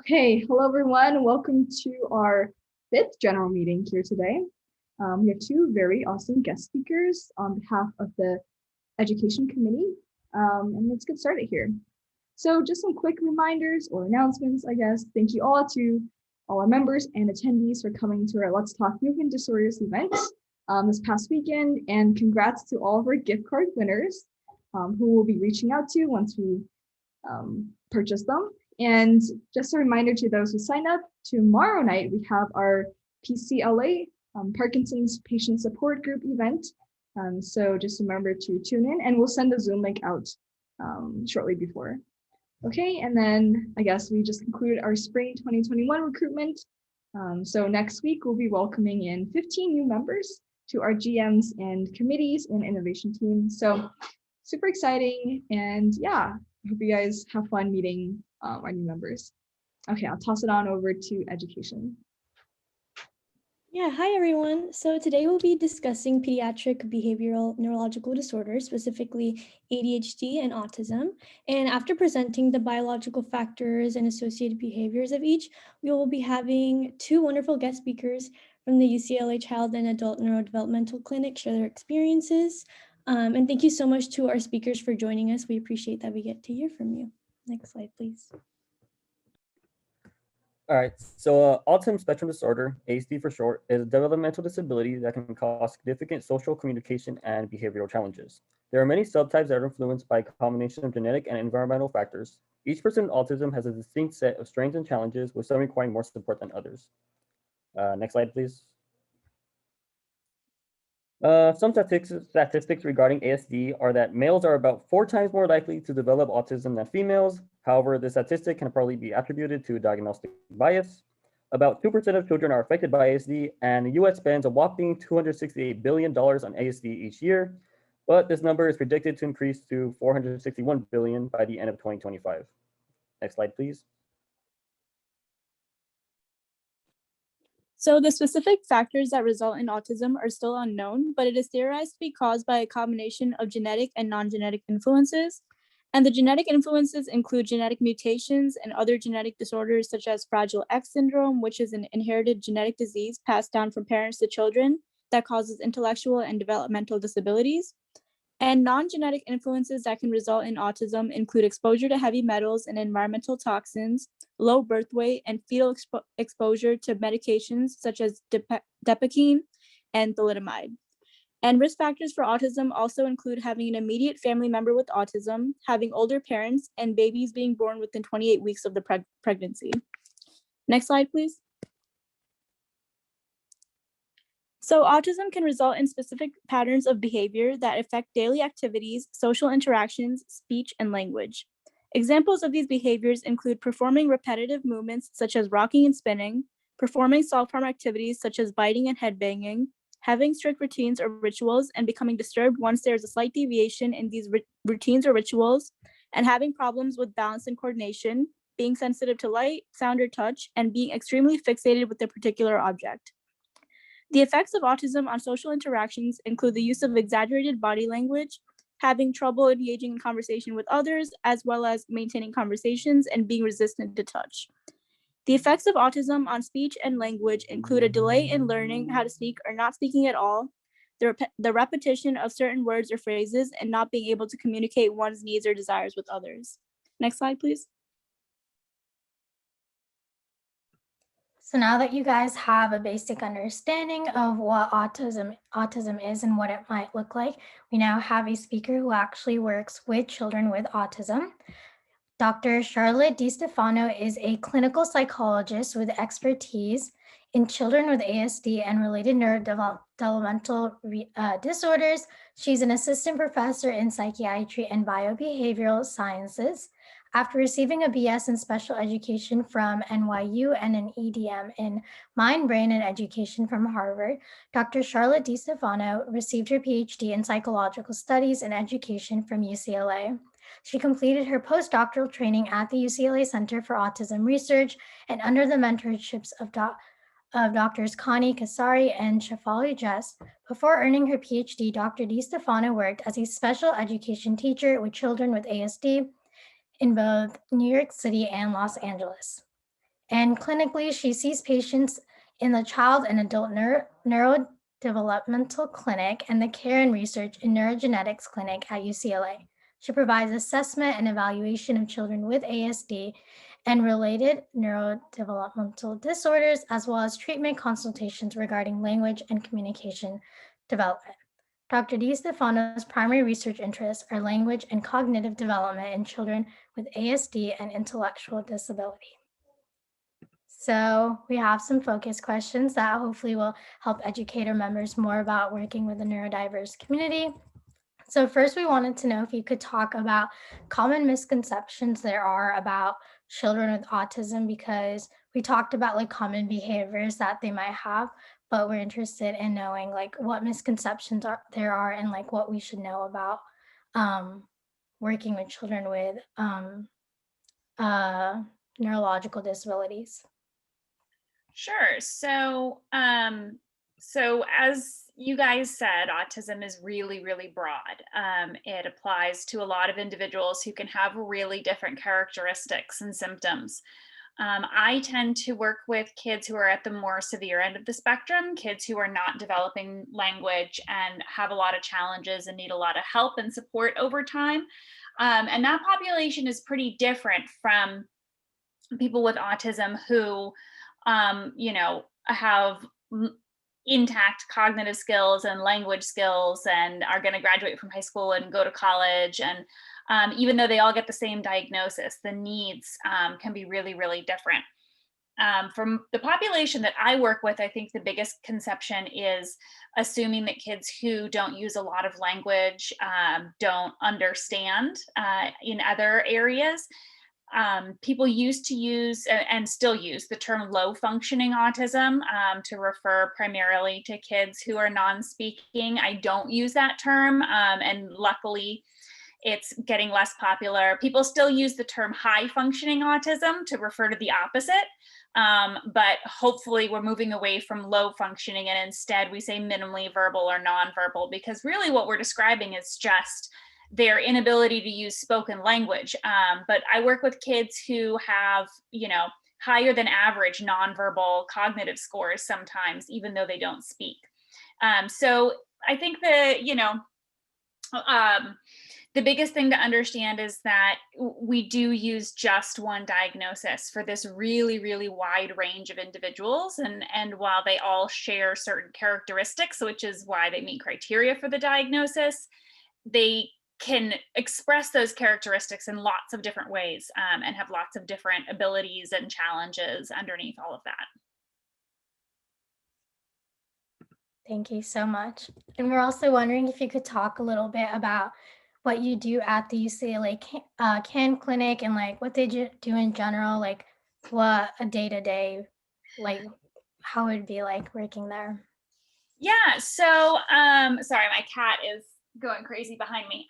Okay, hello everyone. Welcome to our fifth general meeting here today. We have two very awesome guest speakers on behalf of the Education Committee, and let's get started here. So just some quick reminders or announcements, I guess. Thank you all to all our members and attendees for coming to our Let's Talk Movement Disorders event this past weekend, and congrats to all of our gift card winners who we'll be reaching out to once we purchase them. And just a reminder to those who sign up, tomorrow night we have our PCLA, Parkinson's Patient Support Group event. So just remember to tune in, and we'll send the Zoom link out shortly before. Okay, and then I guess we just concluded our spring 2021 recruitment. So next week we'll be welcoming in 15 new members to our GMs and committees and innovation team. So super exciting, and yeah, I hope you guys have fun meeting our new members. Okay, I'll toss it on over to education. Yeah, hi everyone. So today we'll be discussing pediatric behavioral neurological disorders, specifically ADHD and autism. And after presenting the biological factors and associated behaviors of each, we will be having two wonderful guest speakers from the UCLA Child and Adult Neurodevelopmental Clinic share their experiences. And thank you so much to our speakers for joining us. We appreciate that we get to hear from you. Next slide, please. All right, so autism spectrum disorder, ASD for short, is a developmental disability that can cause significant social, communication, and behavioral challenges. There are many subtypes that are influenced by a combination of genetic and environmental factors. Each person with autism has a distinct set of strengths and challenges, with some requiring more support than others. Next slide, please. Some statistics regarding ASD are that males are about 4 times more likely to develop autism than females. However, this statistic can probably be attributed to diagnostic bias. About 2% of children are affected by ASD, and the US spends a whopping $268 billion on ASD each year, but this number is predicted to increase to $461 billion by the end of 2025. Next slide, please. So the specific factors that result in autism are still unknown, but it is theorized to be caused by a combination of genetic and non-genetic influences. And the genetic influences include genetic mutations and other genetic disorders such as Fragile X syndrome, which is an inherited genetic disease passed down from parents to children that causes intellectual and developmental disabilities. And non-genetic influences that can result in autism include exposure to heavy metals and environmental toxins, low birth weight, and fetal exposure to medications such as depakine and thalidomide. And risk factors for autism also include having an immediate family member with autism, having older parents, and babies being born within 28 weeks of the pregnancy. Next slide, please. So autism can result in specific patterns of behavior that affect daily activities, social interactions, speech, and language. Examples of these behaviors include performing repetitive movements such as rocking and spinning, performing self-harm activities such as biting and headbanging, having strict routines or rituals and becoming disturbed once there is a slight deviation in these routines or rituals, and having problems with balance and coordination, being sensitive to light, sound, or touch, and being extremely fixated with a particular object. The effects of autism on social interactions include the use of exaggerated body language, having trouble engaging in conversation with others, as well as maintaining conversations and being resistant to touch. The effects of autism on speech and language include a delay in learning how to speak or not speaking at all, the repetition of certain words or phrases, and not being able to communicate one's needs or desires with others. Next slide, please. So now that you guys have a basic understanding of what autism is and what it might look like, we now have a speaker who actually works with children with autism. Dr. Charlotte DiStefano is a clinical psychologist with expertise in children with ASD and related neurodevelopmental disorders. She's an assistant professor in psychiatry and biobehavioral sciences. After receiving a BS in special education from NYU and an EDM in mind, brain, and education from Harvard, Dr. Charlotte DiStefano received her PhD in psychological studies and education from UCLA. She completed her postdoctoral training at the UCLA Center for Autism Research and under the mentorships of Drs. Connie Kasari and Shafali Jess. Before earning her PhD, Dr. DiStefano worked as a special education teacher with children with ASD in both New York City and Los Angeles. And clinically, she sees patients in the Child and Adult Neurodevelopmental Clinic and the Care and Research in Neurogenetics Clinic at UCLA. She provides assessment and evaluation of children with ASD and related neurodevelopmental disorders, as well as treatment consultations regarding language and communication development. Dr. DiStefano's primary research interests are language and cognitive development in children with ASD and intellectual disability. So we have some focus questions that hopefully will help educate our members more about working with the neurodiverse community. So first, we wanted to know if you could talk about common misconceptions there are about children with autism, because we talked about like common behaviors that they might have, but we're interested in knowing like what misconceptions there are and like what we should know about working with children with neurological disabilities. Sure. So as you guys said, autism is really, really broad. It applies to a lot of individuals who can have really different characteristics and symptoms. I tend to work with kids who are at the more severe end of the spectrum, kids who are not developing language and have a lot of challenges and need a lot of help and support over time. And that population is pretty different from people with autism who have intact cognitive skills and language skills and are going to graduate from high school and go to college. And even though they all get the same diagnosis, the needs can be really, really different. From the population that I work with, I think the biggest conception is assuming that kids who don't use a lot of language don't understand in other areas. People used to use and still use the term low functioning autism to refer primarily to kids who are non-speaking. I don't use that term, and luckily it's getting less popular. People still use the term high functioning autism to refer to the opposite, but hopefully we're moving away from low functioning and instead we say minimally verbal or nonverbal, because really what we're describing is just their inability to use spoken language. But I work with kids who have, higher than average nonverbal cognitive scores sometimes, even though they don't speak. So I think that, the biggest thing to understand is that we do use just one diagnosis for this really, really wide range of individuals. And while they all share certain characteristics, which is why they meet criteria for the diagnosis, they can express those characteristics in lots of different ways and have lots of different abilities and challenges underneath all of that. Thank you so much. And we're also wondering if you could talk a little bit about what you do at the UCLA CAN clinic and like what they do in general, like what a day-to-day, like how it would be like working there. Yeah, so sorry, my cat is going crazy behind me.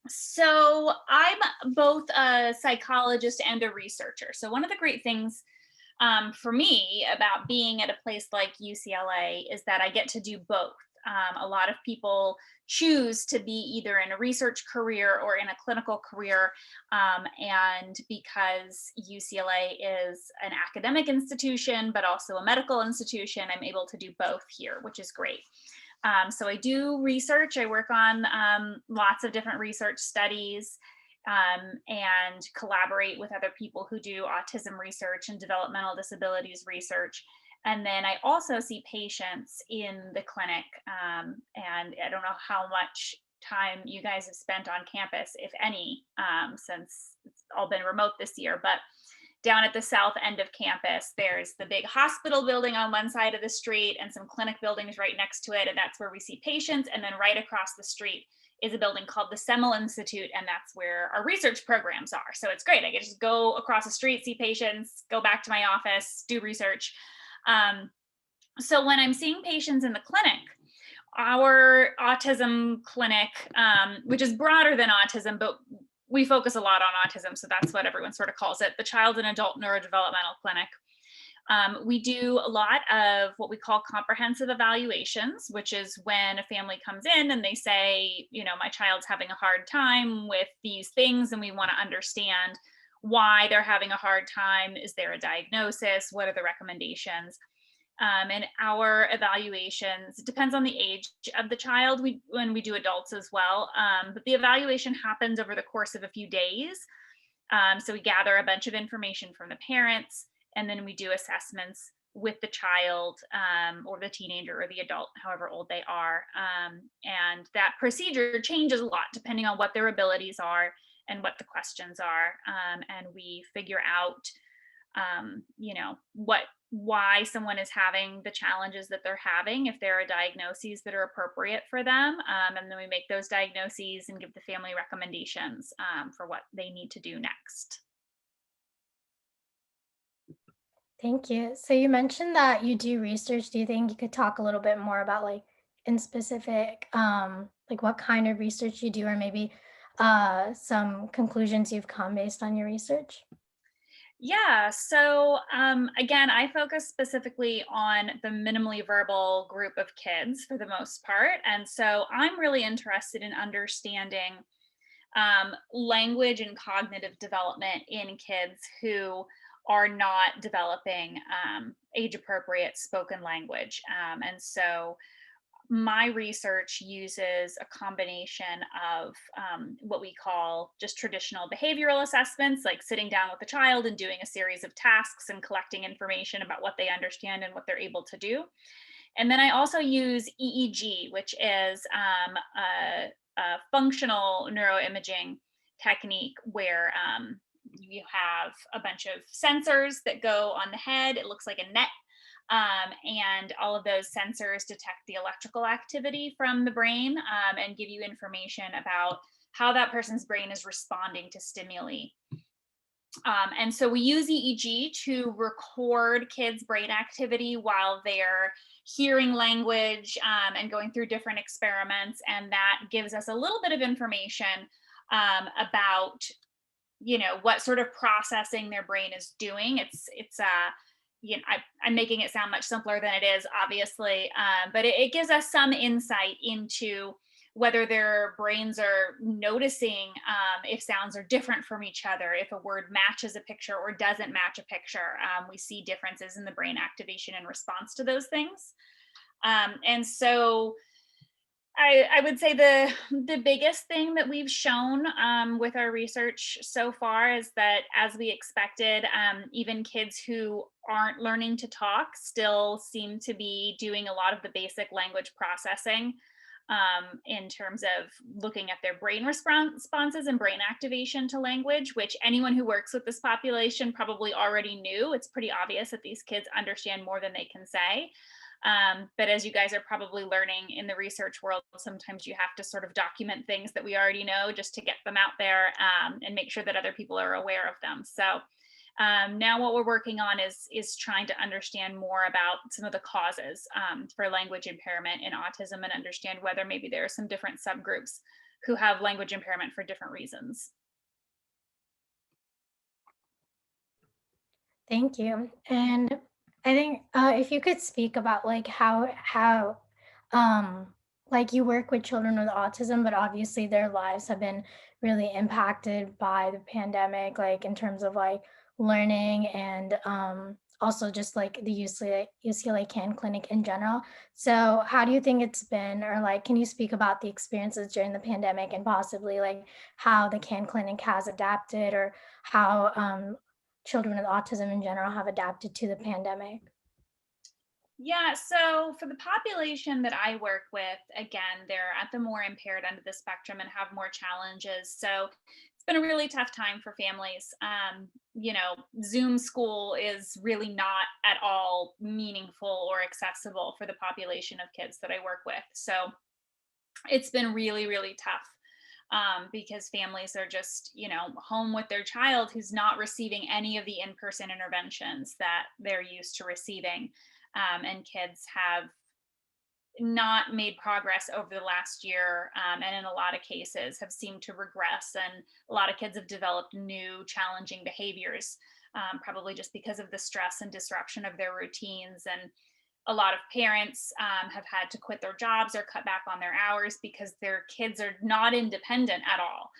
So I'm both a psychologist and a researcher. So one of the great things for me about being at a place like UCLA is that I get to do both. A lot of people choose to be either in a research career or in a clinical career. And because UCLA is an academic institution, but also a medical institution, I'm able to do both here, which is great. So I do research. I work on lots of different research studies and collaborate with other people who do autism research and developmental disabilities research. And then I also see patients in the clinic. And I don't know how much time you guys have spent on campus, if any, since it's all been remote this year, but down at the south end of campus, there's the big hospital building on one side of the street and some clinic buildings right next to it. And that's where we see patients. And then right across the street is a building called the Semel Institute. And that's where our research programs are. So it's great. I can just go across the street, see patients, go back to my office, do research. So when I'm seeing patients in the clinic, our autism clinic, which is broader than autism, but we focus a lot on autism, so that's what everyone sort of calls it, the Child and Adult Neurodevelopmental Clinic. We do a lot of what we call comprehensive evaluations, which is when a family comes in and they say, my child's having a hard time with these things and we want to understand why they're having a hard time. Is there a diagnosis? What are the recommendations? And our evaluations, it depends on the age of the child, when we do adults as well, but the evaluation happens over the course of a few days. So we gather a bunch of information from the parents, and then we do assessments with the child, or the teenager or the adult, however old they are. And that procedure changes a lot depending on what their abilities are and what the questions are. And we figure out, why someone is having the challenges that they're having, if there are diagnoses that are appropriate for them. And then we make those diagnoses and give the family recommendations for what they need to do next. Thank you. So you mentioned that you do research. Do you think you could talk a little bit more about like in specific, like what kind of research you do, or maybe some conclusions you've come based on your research? Yeah, so again, I focus specifically on the minimally verbal group of kids for the most part. And so I'm really interested in understanding language and cognitive development in kids who are not developing age appropriate spoken language. And so my research uses a combination of what we call just traditional behavioral assessments, like sitting down with the child and doing a series of tasks and collecting information about what they understand and what they're able to do. And then I also use EEG, which is a functional neuroimaging technique where you have a bunch of sensors that go on the head. It looks like a net. And all of those sensors detect the electrical activity from the brain and give you information about how that person's brain is responding to stimuli. And so we use EEG to record kids' brain activity while they're hearing language and going through different experiments. And that gives us a little bit of information about, what sort of processing their brain is doing. I'm making it sound much simpler than it is, obviously, but it gives us some insight into whether their brains are noticing if sounds are different from each other, if a word matches a picture or doesn't match a picture. We see differences in the brain activation in response to those things. And so I would say the biggest thing that we've shown with our research so far is that, as we expected, even kids who aren't learning to talk still seem to be doing a lot of the basic language processing in terms of looking at their brain responses and brain activation to language, which anyone who works with this population probably already knew. It's pretty obvious that these kids understand more than they can say. But as you guys are probably learning in the research world, sometimes you have to sort of document things that we already know just to get them out there and make sure that other people are aware of them. So now what we're working on is trying to understand more about some of the causes for language impairment in autism, and understand whether maybe there are some different subgroups who have language impairment for different reasons. Thank you. And I think if you could speak about like how like you work with children with autism, but obviously their lives have been really impacted by the pandemic, like in terms of like learning and also just like the UCLA CAN clinic in general. So how do you think it's been, or like, can you speak about the experiences during the pandemic and possibly like how the CAN clinic has adapted, or how children with autism in general have adapted to the pandemic? Yeah, so for the population that I work with, again, they're at the more impaired end of the spectrum and have more challenges. So it's been a really tough time for families. Zoom school is really not at all meaningful or accessible for the population of kids that I work with. So it's been really, really tough. Because families are just, home with their child who's not receiving any of the in-person interventions that they're used to receiving. And kids have not made progress over the last year, and in a lot of cases have seemed to regress. And a lot of kids have developed new challenging behaviors, probably just because of the stress and disruption of their routines. And a lot of parents have had to quit their jobs or cut back on their hours because their kids are not independent at all.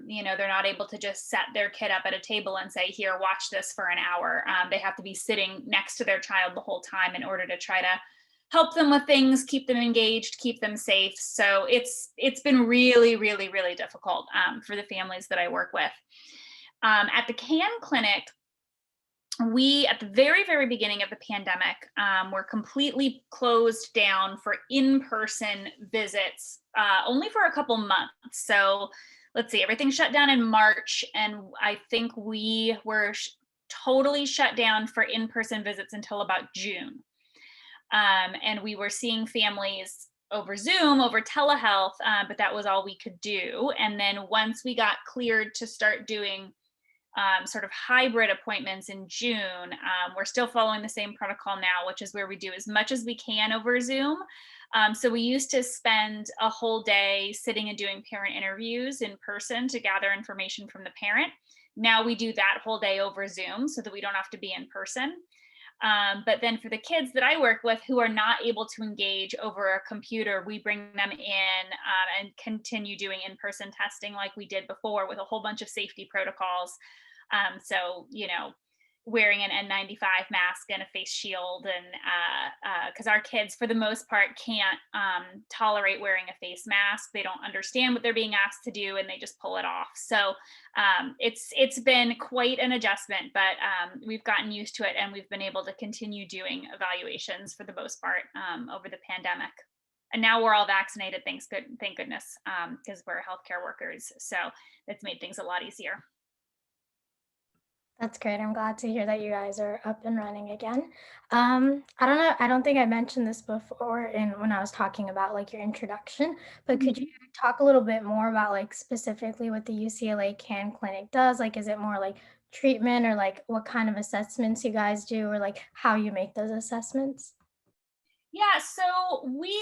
You know, they're not able to just set their kid up at a table and say, here, watch this for an hour. They have to be sitting next to their child the whole time in order to try to help them with things, keep them engaged, keep them safe. So it's been really, really, really difficult for the families that I work with. At the CAN clinic, we, at the very, very beginning of the pandemic, were completely closed down for in-person visits, only for a couple months. So let's see, everything shut down in March, and I think we were totally shut down for in-person visits until about June. And we were seeing families over Zoom, over telehealth, but that was all we could do. And then once we got cleared to start doing sort of hybrid appointments in June, we're still following the same protocol now, which is where we do as much as we can over Zoom. So we used to spend a whole day sitting and doing parent interviews in person to gather information from the parent. Now we do that whole day over Zoom so that we don't have to be in person. But then for the kids that I work with who are not able to engage over a computer, we bring them in and continue doing in-person testing like we did before with a whole bunch of safety protocols. So, you know, wearing an N95 mask and a face shield, and because our kids, for the most part, can't tolerate wearing a face mask. They don't understand what they're being asked to do, and they just pull it off. So it's been quite an adjustment, but we've gotten used to it, and we've been able to continue doing evaluations for the most part over the pandemic. And now we're all vaccinated, thank goodness, because we're healthcare workers. So it's made things a lot easier. That's great. I'm glad to hear that you guys are up and running again. I don't know. I don't think I mentioned this before when I was talking about like your introduction, but could you talk a little bit more about like specifically what the UCLA CAN clinic does? Like, is it more like treatment, or like what kind of assessments you guys do, or like how you make those assessments? Yeah, so we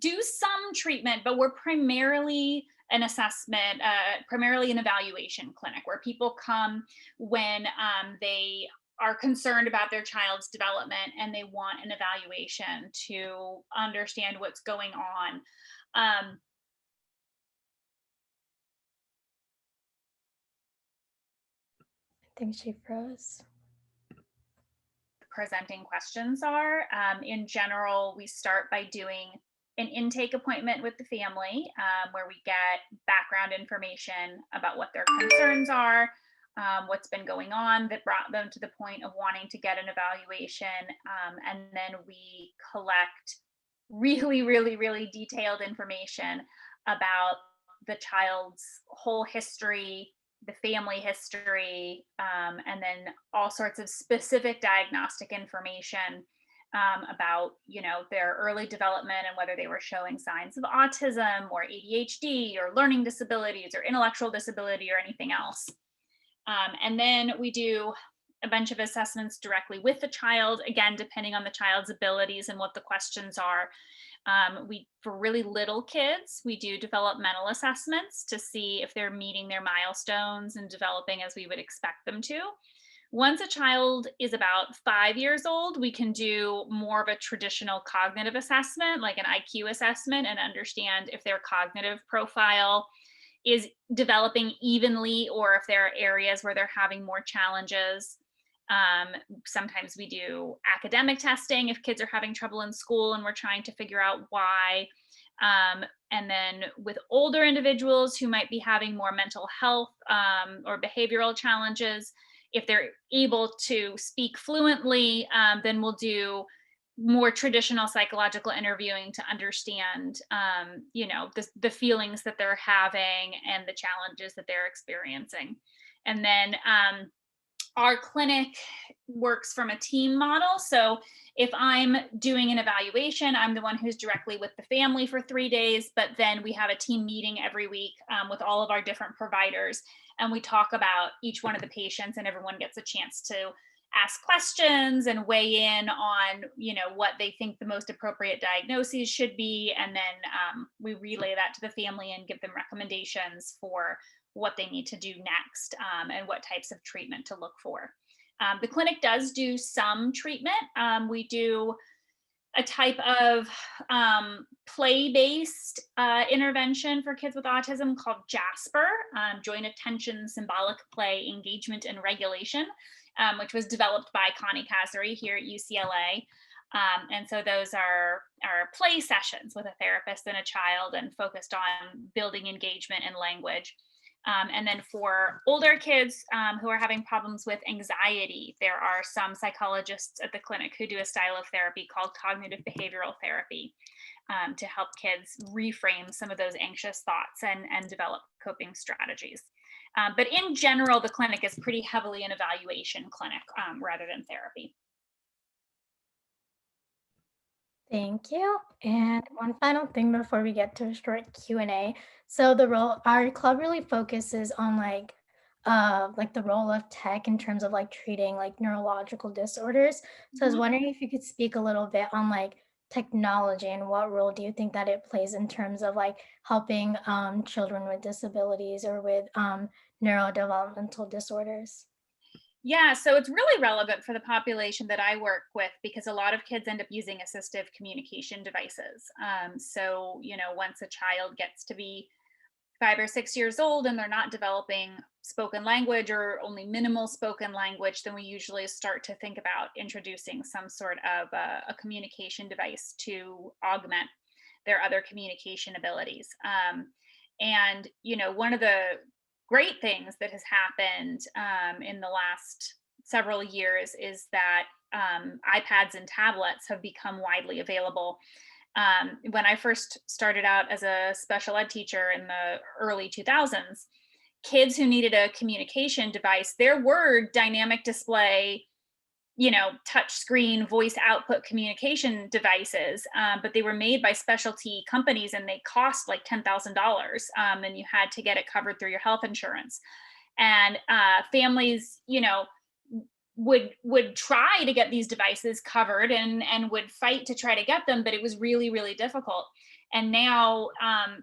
do some treatment, but we're primarily an assessment, primarily an evaluation clinic where people come when they are concerned about their child's development and they want an evaluation to understand what's going on. I think she froze. Presenting questions are. In general, we start by doing an intake appointment with the family where we get background information about what their concerns are, what's been going on that brought them to the point of wanting to get an evaluation. And then we collect really, really, really detailed information about the child's whole history, the family history, and then all sorts of specific diagnostic information about, you know, their early development and whether they were showing signs of autism or ADHD or learning disabilities or intellectual disability or anything else. And then we do a bunch of assessments directly with the child, again, depending on the child's abilities and what the questions are. For really little kids, we do developmental assessments to see if they're meeting their milestones and developing as we would expect them to. Once a child is about 5 years old, we can do more of a traditional cognitive assessment, like an IQ assessment, and understand if their cognitive profile is developing evenly or if there are areas where they're having more challenges. Sometimes we do academic testing if kids are having trouble in school and we're trying to figure out why. And then with older individuals who might be having more mental health or behavioral challenges, if they're able to speak fluently, then we'll do more traditional psychological interviewing to understand, you know, the feelings that they're having and the challenges that they're experiencing. And then our clinic works from a team model. So if I'm doing an evaluation, I'm the one who's directly with the family for 3 days, but then we have a team meeting every week with all of our different providers. And we talk about each one of the patients, and everyone gets a chance to ask questions and weigh in on, you know, what they think the most appropriate diagnoses should be. And then we relay that to the family and give them recommendations for what they need to do next and what types of treatment to look for. The clinic does do some treatment. We do a type of play-based intervention for kids with autism called JASPER, Joint Attention, Symbolic Play, Engagement, and Regulation, which was developed by Connie Kazari here at UCLA. And so those are play sessions with a therapist and a child and focused on building engagement and language. And then for older kids who are having problems with anxiety, there are some psychologists at the clinic who do a style of therapy called cognitive behavioral therapy to help kids reframe some of those anxious thoughts and develop coping strategies. But in general, the clinic is pretty heavily an evaluation clinic rather than therapy. Thank you. And one final thing before we get to a short Q&A. So our club really focuses on like the role of tech in terms of like treating like neurological disorders. So I was wondering if you could speak a little bit on like technology and what role do you think that it plays in terms of like helping children with disabilities or with neurodevelopmental disorders? Yeah, so it's really relevant for the population that I work with because a lot of kids end up using assistive communication devices. So, you know, once a child gets to be 5 or 6 years old and they're not developing spoken language or only minimal spoken language, then we usually start to think about introducing some sort of a communication device to augment their other communication abilities. And, you know, one of the great things that has happened in the last several years is that iPads and tablets have become widely available. When I first started out as a special ed teacher in the early 2000s, kids who needed a communication device, there were dynamic display, you know, touch screen voice output communication devices, but they were made by specialty companies and they cost like $10,000, and you had to get it covered through your health insurance. And families, you know, would try to get these devices covered and would fight to try to get them, but it was really, really difficult. And now,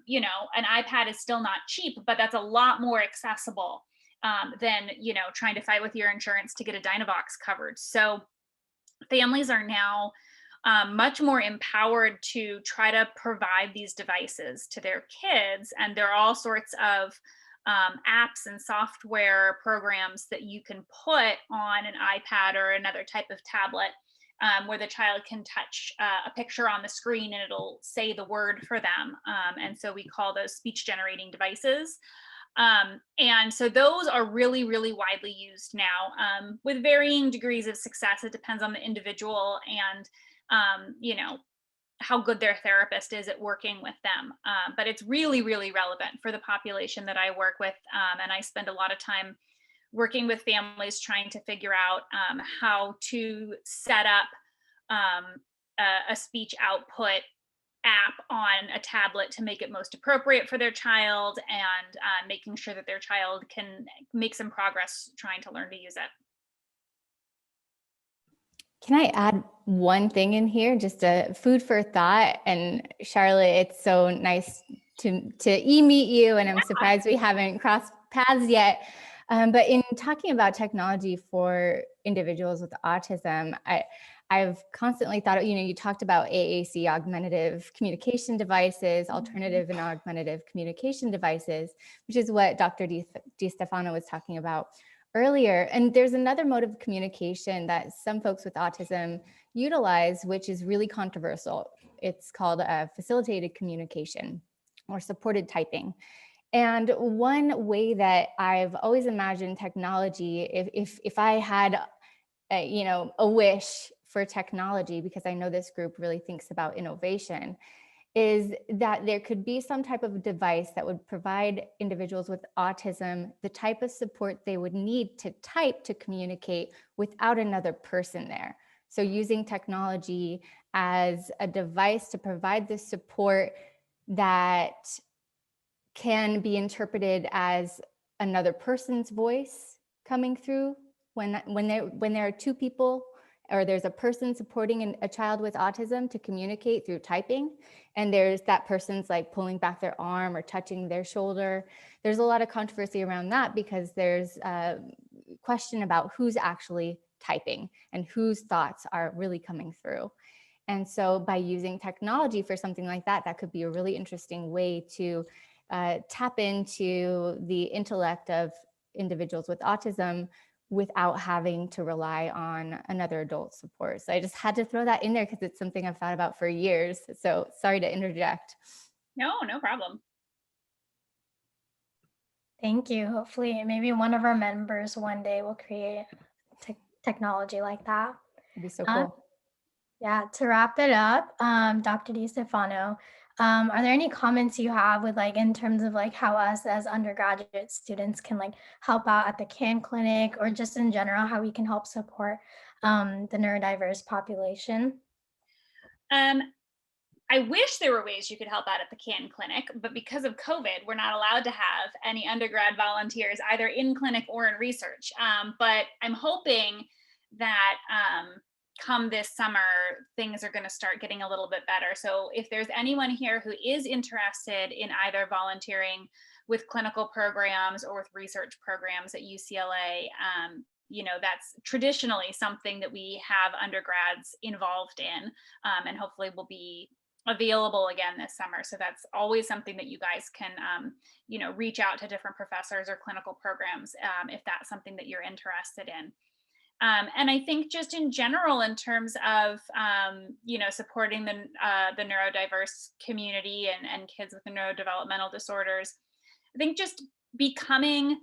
you know, an iPad is still not cheap, but that's a lot more accessible than, you know, trying to fight with your insurance to get a Dynavox covered. So families are now much more empowered to try to provide these devices to their kids. And there are all sorts of apps and software programs that you can put on an iPad or another type of tablet where the child can touch a picture on the screen and it'll say the word for them. And so we call those speech generating devices. And so those are really, really widely used now with varying degrees of success. It depends on the individual and, you know, how good their therapist is at working with them. But it's really, really relevant for the population that I work with. And I spend a lot of time working with families trying to figure out how to set up a speech output app on a tablet to make it most appropriate for their child and making sure that their child can make some progress trying to learn to use it. Can I add one thing in here, just a food for thought? And Charlotte, it's so nice to meet you, and I'm surprised we haven't crossed paths yet. But in talking about technology for individuals with autism, I've constantly thought, you know, you talked about AAC, augmentative communication devices, alternative and augmentative communication devices, which is what Dr. DiStefano was talking about earlier. And there's another mode of communication that some folks with autism utilize, which is really controversial. It's called facilitated communication or supported typing. And one way that I've always imagined technology, if I had a wish for technology, because I know this group really thinks about innovation, is that there could be some type of device that would provide individuals with autism the type of support they would need to type to communicate without another person there. So using technology as a device to provide the support that can be interpreted as another person's voice coming through when there are two people, or there's a person supporting a child with autism to communicate through typing, and there's that person's like pulling back their arm or touching their shoulder. There's a lot of controversy around that because there's a question about who's actually typing and whose thoughts are really coming through. And so by using technology for something like that, that could be a really interesting way to tap into the intellect of individuals with autism without having to rely on another adult support. So I just had to throw that in there because it's something I've thought about for years. So sorry to interject. No problem. Thank you. Hopefully, maybe one of our members one day will create technology like that. It'd be so cool. Yeah, to wrap it up, Dr. DiStefano, are there any comments you have with like in terms of like how us as undergraduate students can like help out at the CAN clinic, or just in general how we can help support the neurodiverse population? I wish there were ways you could help out at the CAN clinic, but because of COVID, we're not allowed to have any undergrad volunteers either in clinic or in research. But I'm hoping that come this summer, things are going to start getting a little bit better. So if there's anyone here who is interested in either volunteering with clinical programs or with research programs at UCLA, that's traditionally something that we have undergrads involved in, and hopefully will be available again this summer. So that's always something that you guys can, reach out to different professors or clinical programs if that's something that you're interested in. And I think just in general, in terms of, supporting the neurodiverse community and kids with neurodevelopmental disorders, I think just becoming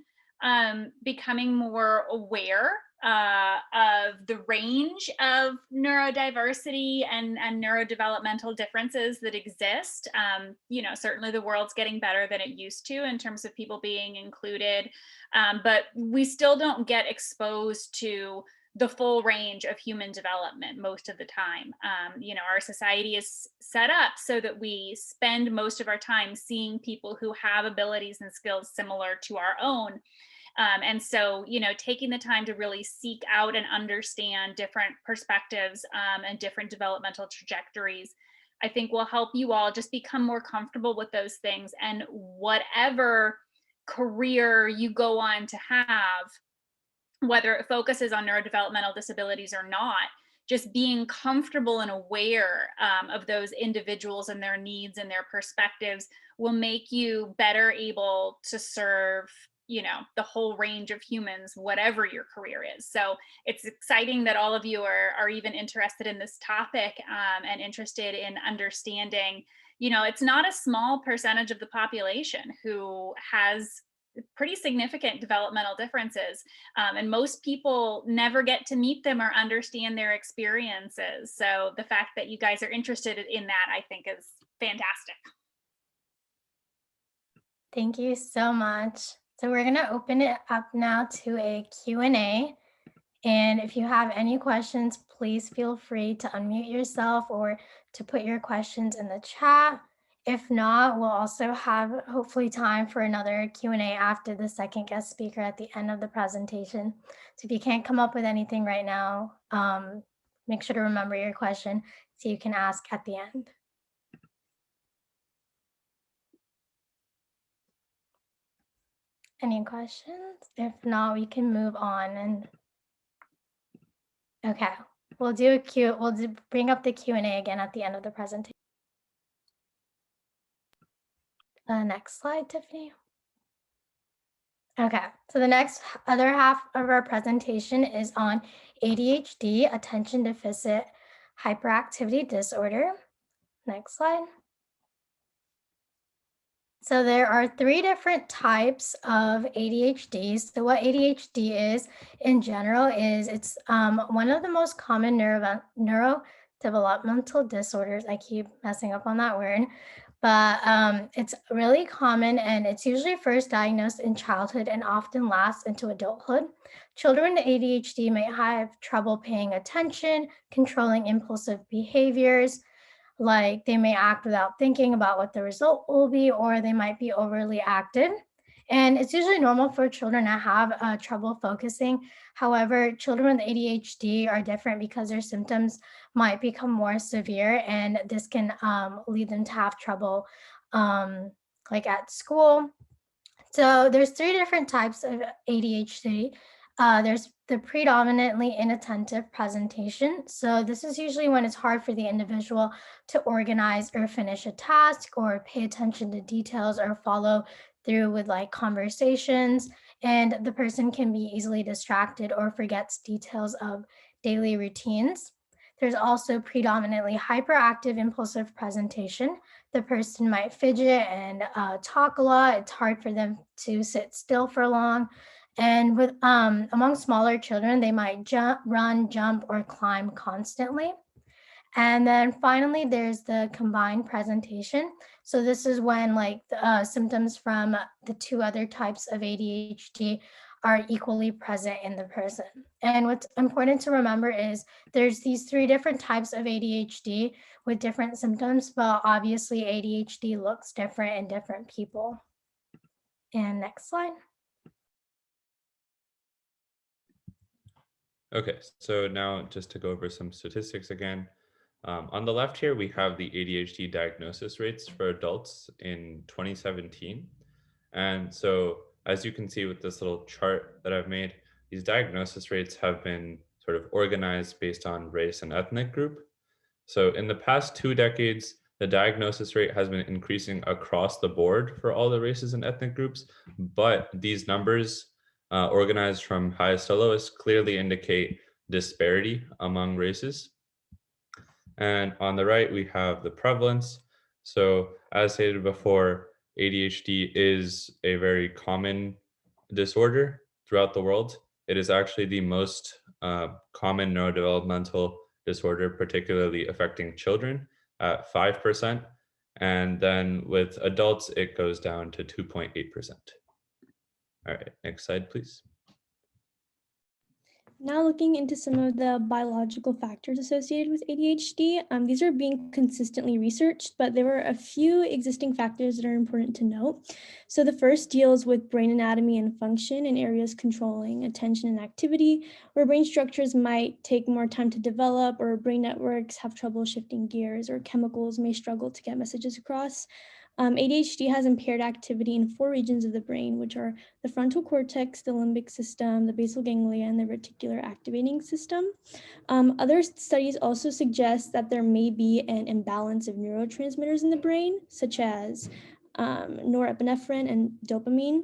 more aware of the range of neurodiversity and neurodevelopmental differences that exist. Certainly the world's getting better than it used to in terms of people being included, but we still don't get exposed to the full range of human development most of the time. Our society is set up so that we spend most of our time seeing people who have abilities and skills similar to our own. And so, taking the time to really seek out and understand different perspectives and different developmental trajectories, I think will help you all just become more comfortable with those things. And whatever career you go on to have, whether it focuses on neurodevelopmental disabilities or not, just being comfortable and aware of those individuals and their needs and their perspectives will make you better able to serve the whole range of humans, whatever your career is. So it's exciting that all of you are even interested in this topic and interested in understanding, it's not a small percentage of the population who has pretty significant developmental differences. And most people never get to meet them or understand their experiences. So the fact that you guys are interested in that, I think, is fantastic. Thank you so much. So we're going to open it up now to a Q&A. And if you have any questions, please feel free to unmute yourself or to put your questions in the chat. If not, we'll also have hopefully time for another Q&A after the second guest speaker at the end of the presentation. So if you can't come up with anything right now, make sure to remember your question so you can ask at the end. Any questions? If not, we can move on. And okay, we'll bring up the Q&A again at the end of the presentation. Next slide, Tiffany. Okay, so the next other half of our presentation is on ADHD, attention deficit hyperactivity disorder. Next slide. So there are 3 different types of ADHD. So what ADHD is in general is it's one of the most common neurodevelopmental disorders. I keep messing up on that word, but it's really common and it's usually first diagnosed in childhood and often lasts into adulthood. Children with ADHD may have trouble paying attention, controlling impulsive behaviors, like they may act without thinking about what the result will be, or they might be overly active. And it's usually normal for children to have trouble focusing. However, children with ADHD are different because their symptoms might become more severe, and this can lead them to have trouble like at school. So there's 3 different types of ADHD. There's the predominantly inattentive presentation. So this is usually when it's hard for the individual to organize or finish a task or pay attention to details or follow through with like conversations. And the person can be easily distracted or forgets details of daily routines. There's also predominantly hyperactive impulsive presentation. The person might fidget and talk a lot. It's hard for them to sit still for long. And with among smaller children, they might run, jump, or climb constantly. And then finally, there's the combined presentation. So this is when like the symptoms from the two other types of ADHD are equally present in the person. And what's important to remember is there's these three different types of ADHD with different symptoms, but obviously ADHD looks different in different people. And next slide. Okay, so now just to go over some statistics again. On the left here, we have the ADHD diagnosis rates for adults in 2017. And so as you can see with this little chart that I've made, these diagnosis rates have been sort of organized based on race and ethnic group. So in the past 2 decades, the diagnosis rate has been increasing across the board for all the races and ethnic groups, but these numbers organized from highest to lowest clearly indicate disparity among races. And on the right, we have the prevalence. So as stated before, ADHD is a very common disorder throughout the world. It is actually the most common neurodevelopmental disorder, particularly affecting children at 5%. And then with adults, it goes down to 2.8%. All right, next slide, please. Now looking into some of the biological factors associated with ADHD, these are being consistently researched, but there are a few existing factors that are important to note. So the first deals with brain anatomy and function in areas controlling attention and activity, where brain structures might take more time to develop, or brain networks have trouble shifting gears, or chemicals may struggle to get messages across. ADHD has impaired activity in 4 regions of the brain, which are the frontal cortex, the limbic system, the basal ganglia, and the reticular activating system. Other studies also suggest that there may be an imbalance of neurotransmitters in the brain, such as norepinephrine and dopamine.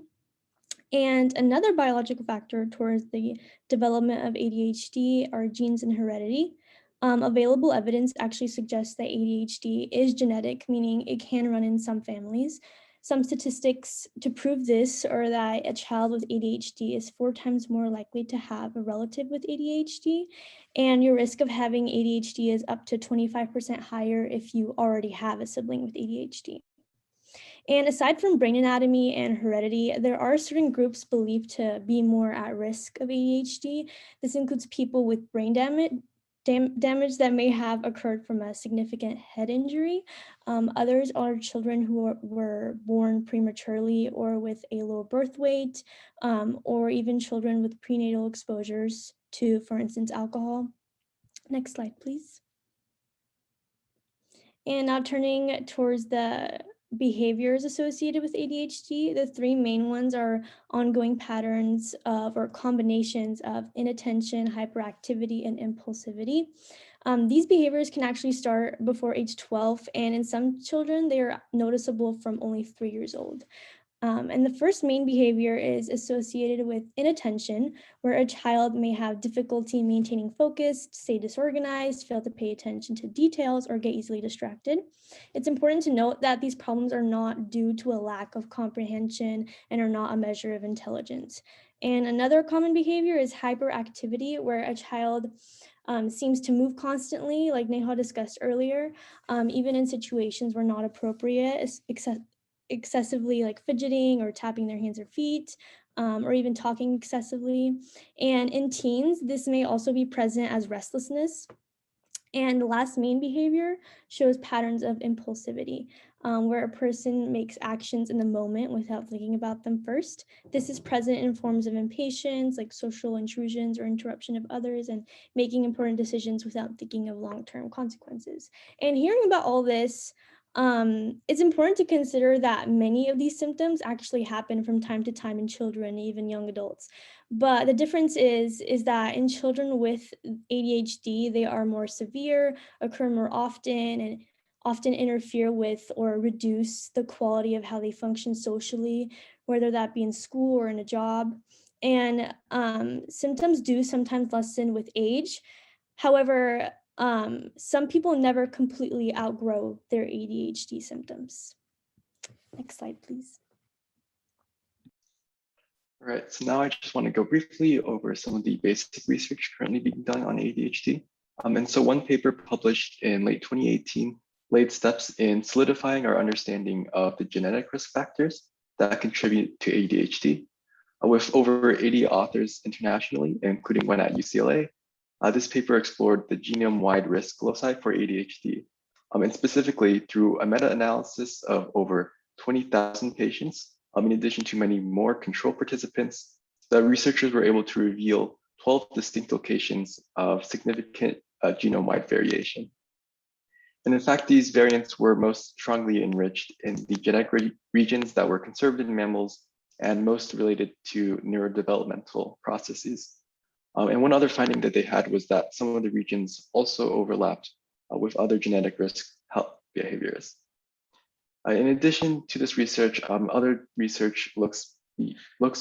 And another biological factor towards the development of ADHD are genes and heredity. Available evidence actually suggests that ADHD is genetic, meaning it can run in some families. Some statistics to prove this are that a child with ADHD is 4 times more likely to have a relative with ADHD, and your risk of having ADHD is up to 25% higher if you already have a sibling with ADHD. And aside from brain anatomy and heredity, there are certain groups believed to be more at risk of ADHD. This includes people with brain damage that may have occurred from a significant head injury. Others are children who were born prematurely or with a low birth weight, or even children with prenatal exposures to, for instance, alcohol. Next slide, please. And now turning towards the behaviors associated with ADHD, the 3 main ones are ongoing patterns of or combinations of inattention, hyperactivity, and impulsivity. These behaviors can actually start before age 12, and in some children, they are noticeable from only 3 years old. And the first main behavior is associated with inattention, where a child may have difficulty maintaining focus, stay disorganized, fail to pay attention to details, or get easily distracted. It's important to note that these problems are not due to a lack of comprehension and are not a measure of intelligence. And another common behavior is hyperactivity, where a child seems to move constantly, like Neha discussed earlier, even in situations where not appropriate, excessively like fidgeting or tapping their hands or feet, or even talking excessively. And in teens, this may also be present as restlessness. And the last main behavior shows patterns of impulsivity, where a person makes actions in the moment without thinking about them first. This is present in forms of impatience, like social intrusions or interruption of others, and making important decisions without thinking of long-term consequences. And hearing about all this, It's important to consider that many of these symptoms actually happen from time to time in children, even young adults. But the difference is that in children with ADHD, they are more severe, occur more often, and often interfere with or reduce the quality of how they function socially, whether that be in school or in a job. And symptoms do sometimes lessen with age. However, some people never completely outgrow their ADHD symptoms. Next slide, please. All right, so now I just want to go briefly over some of the basic research currently being done on ADHD. And so one paper published in late 2018 laid steps in solidifying our understanding of the genetic risk factors that contribute to ADHD. With over 80 authors internationally, including one at UCLA, this paper explored the genome-wide risk loci for ADHD, and specifically through a meta-analysis of over 20,000 patients. In addition to many more control participants, the researchers were able to reveal 12 distinct locations of significant genome-wide variation. And in fact, these variants were most strongly enriched in the genetic regions that were conserved in mammals and most related to neurodevelopmental processes. And one other finding that they had was that some of the regions also overlapped with other genetic risk health behaviors. In addition to this research, other research looks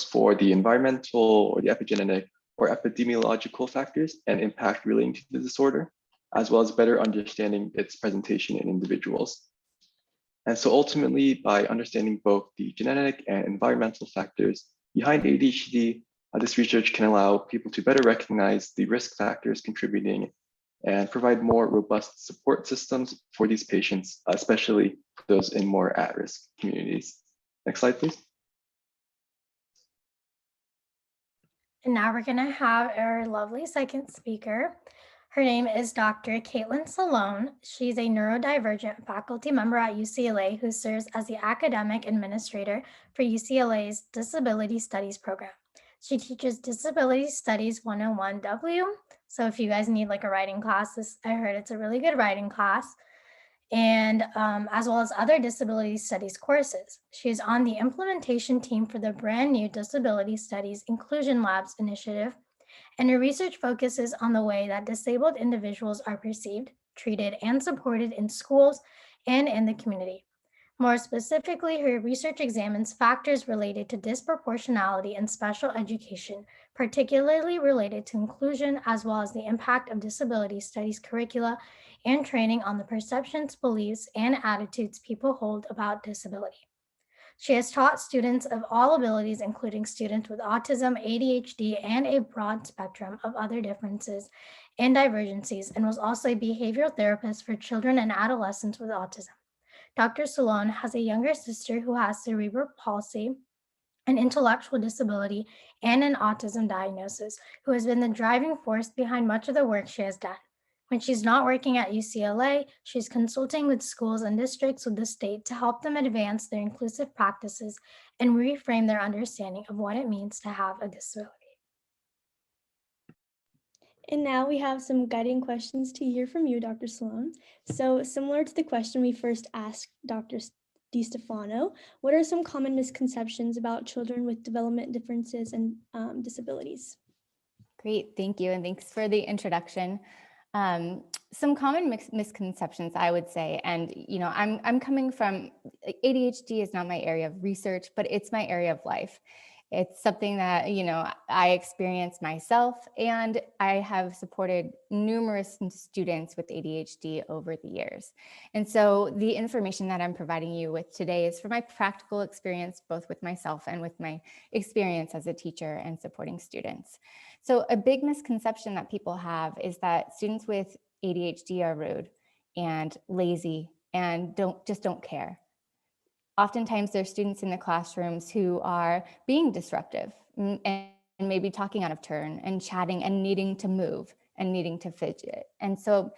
for the environmental or the epigenetic or epidemiological factors and impact relating to the disorder, as well as better understanding its presentation in individuals. And so ultimately, by understanding both the genetic and environmental factors behind ADHD, this research can allow people to better recognize the risk factors contributing and provide more robust support systems for these patients, especially those in more at-risk communities. Next slide, please. And now we're going to have our lovely second speaker. Her name is Dr. Caitlin Salone. She's a neurodivergent faculty member at UCLA who serves as the academic administrator for UCLA's Disability Studies program. She teaches Disability Studies 101W. So if you guys need like a writing class, I heard it's a really good writing class. And as well as other disability studies courses. She is on the implementation team for the brand new Disability Studies Inclusion Labs initiative, and her research focuses on the way that disabled individuals are perceived, treated, and supported in schools and in the community. More specifically, her research examines factors related to disproportionality in special education, particularly related to inclusion, as well as the impact of disability studies curricula and training on the perceptions, beliefs, and attitudes people hold about disability. She has taught students of all abilities, including students with autism, ADHD, and a broad spectrum of other differences and divergencies, and was also a behavioral therapist for children and adolescents with autism. Dr. Salone has a younger sister who has cerebral palsy, an intellectual disability, and an autism diagnosis, who has been the driving force behind much of the work she has done. When she's not working at UCLA, she's consulting with schools and districts with the state to help them advance their inclusive practices and reframe their understanding of what it means to have a disability. And now we have some guiding questions to hear from you, Dr. Salone. So similar to the question we first asked Dr. DiStefano, what are some common misconceptions about children with development differences and disabilities? Great, thank you. And thanks for the introduction. Some common misconceptions, I would say, and I'm coming from, ADHD is not my area of research, but it's my area of life. It's something that, I experience myself, and I have supported numerous students with ADHD over the years. And so the information that I'm providing you with today is from my practical experience, both with myself and with my experience as a teacher and supporting students. So a big misconception that people have is that students with ADHD are rude and lazy and don't care. Oftentimes there's students in the classrooms who are being disruptive and maybe talking out of turn and chatting and needing to move and needing to fidget. And so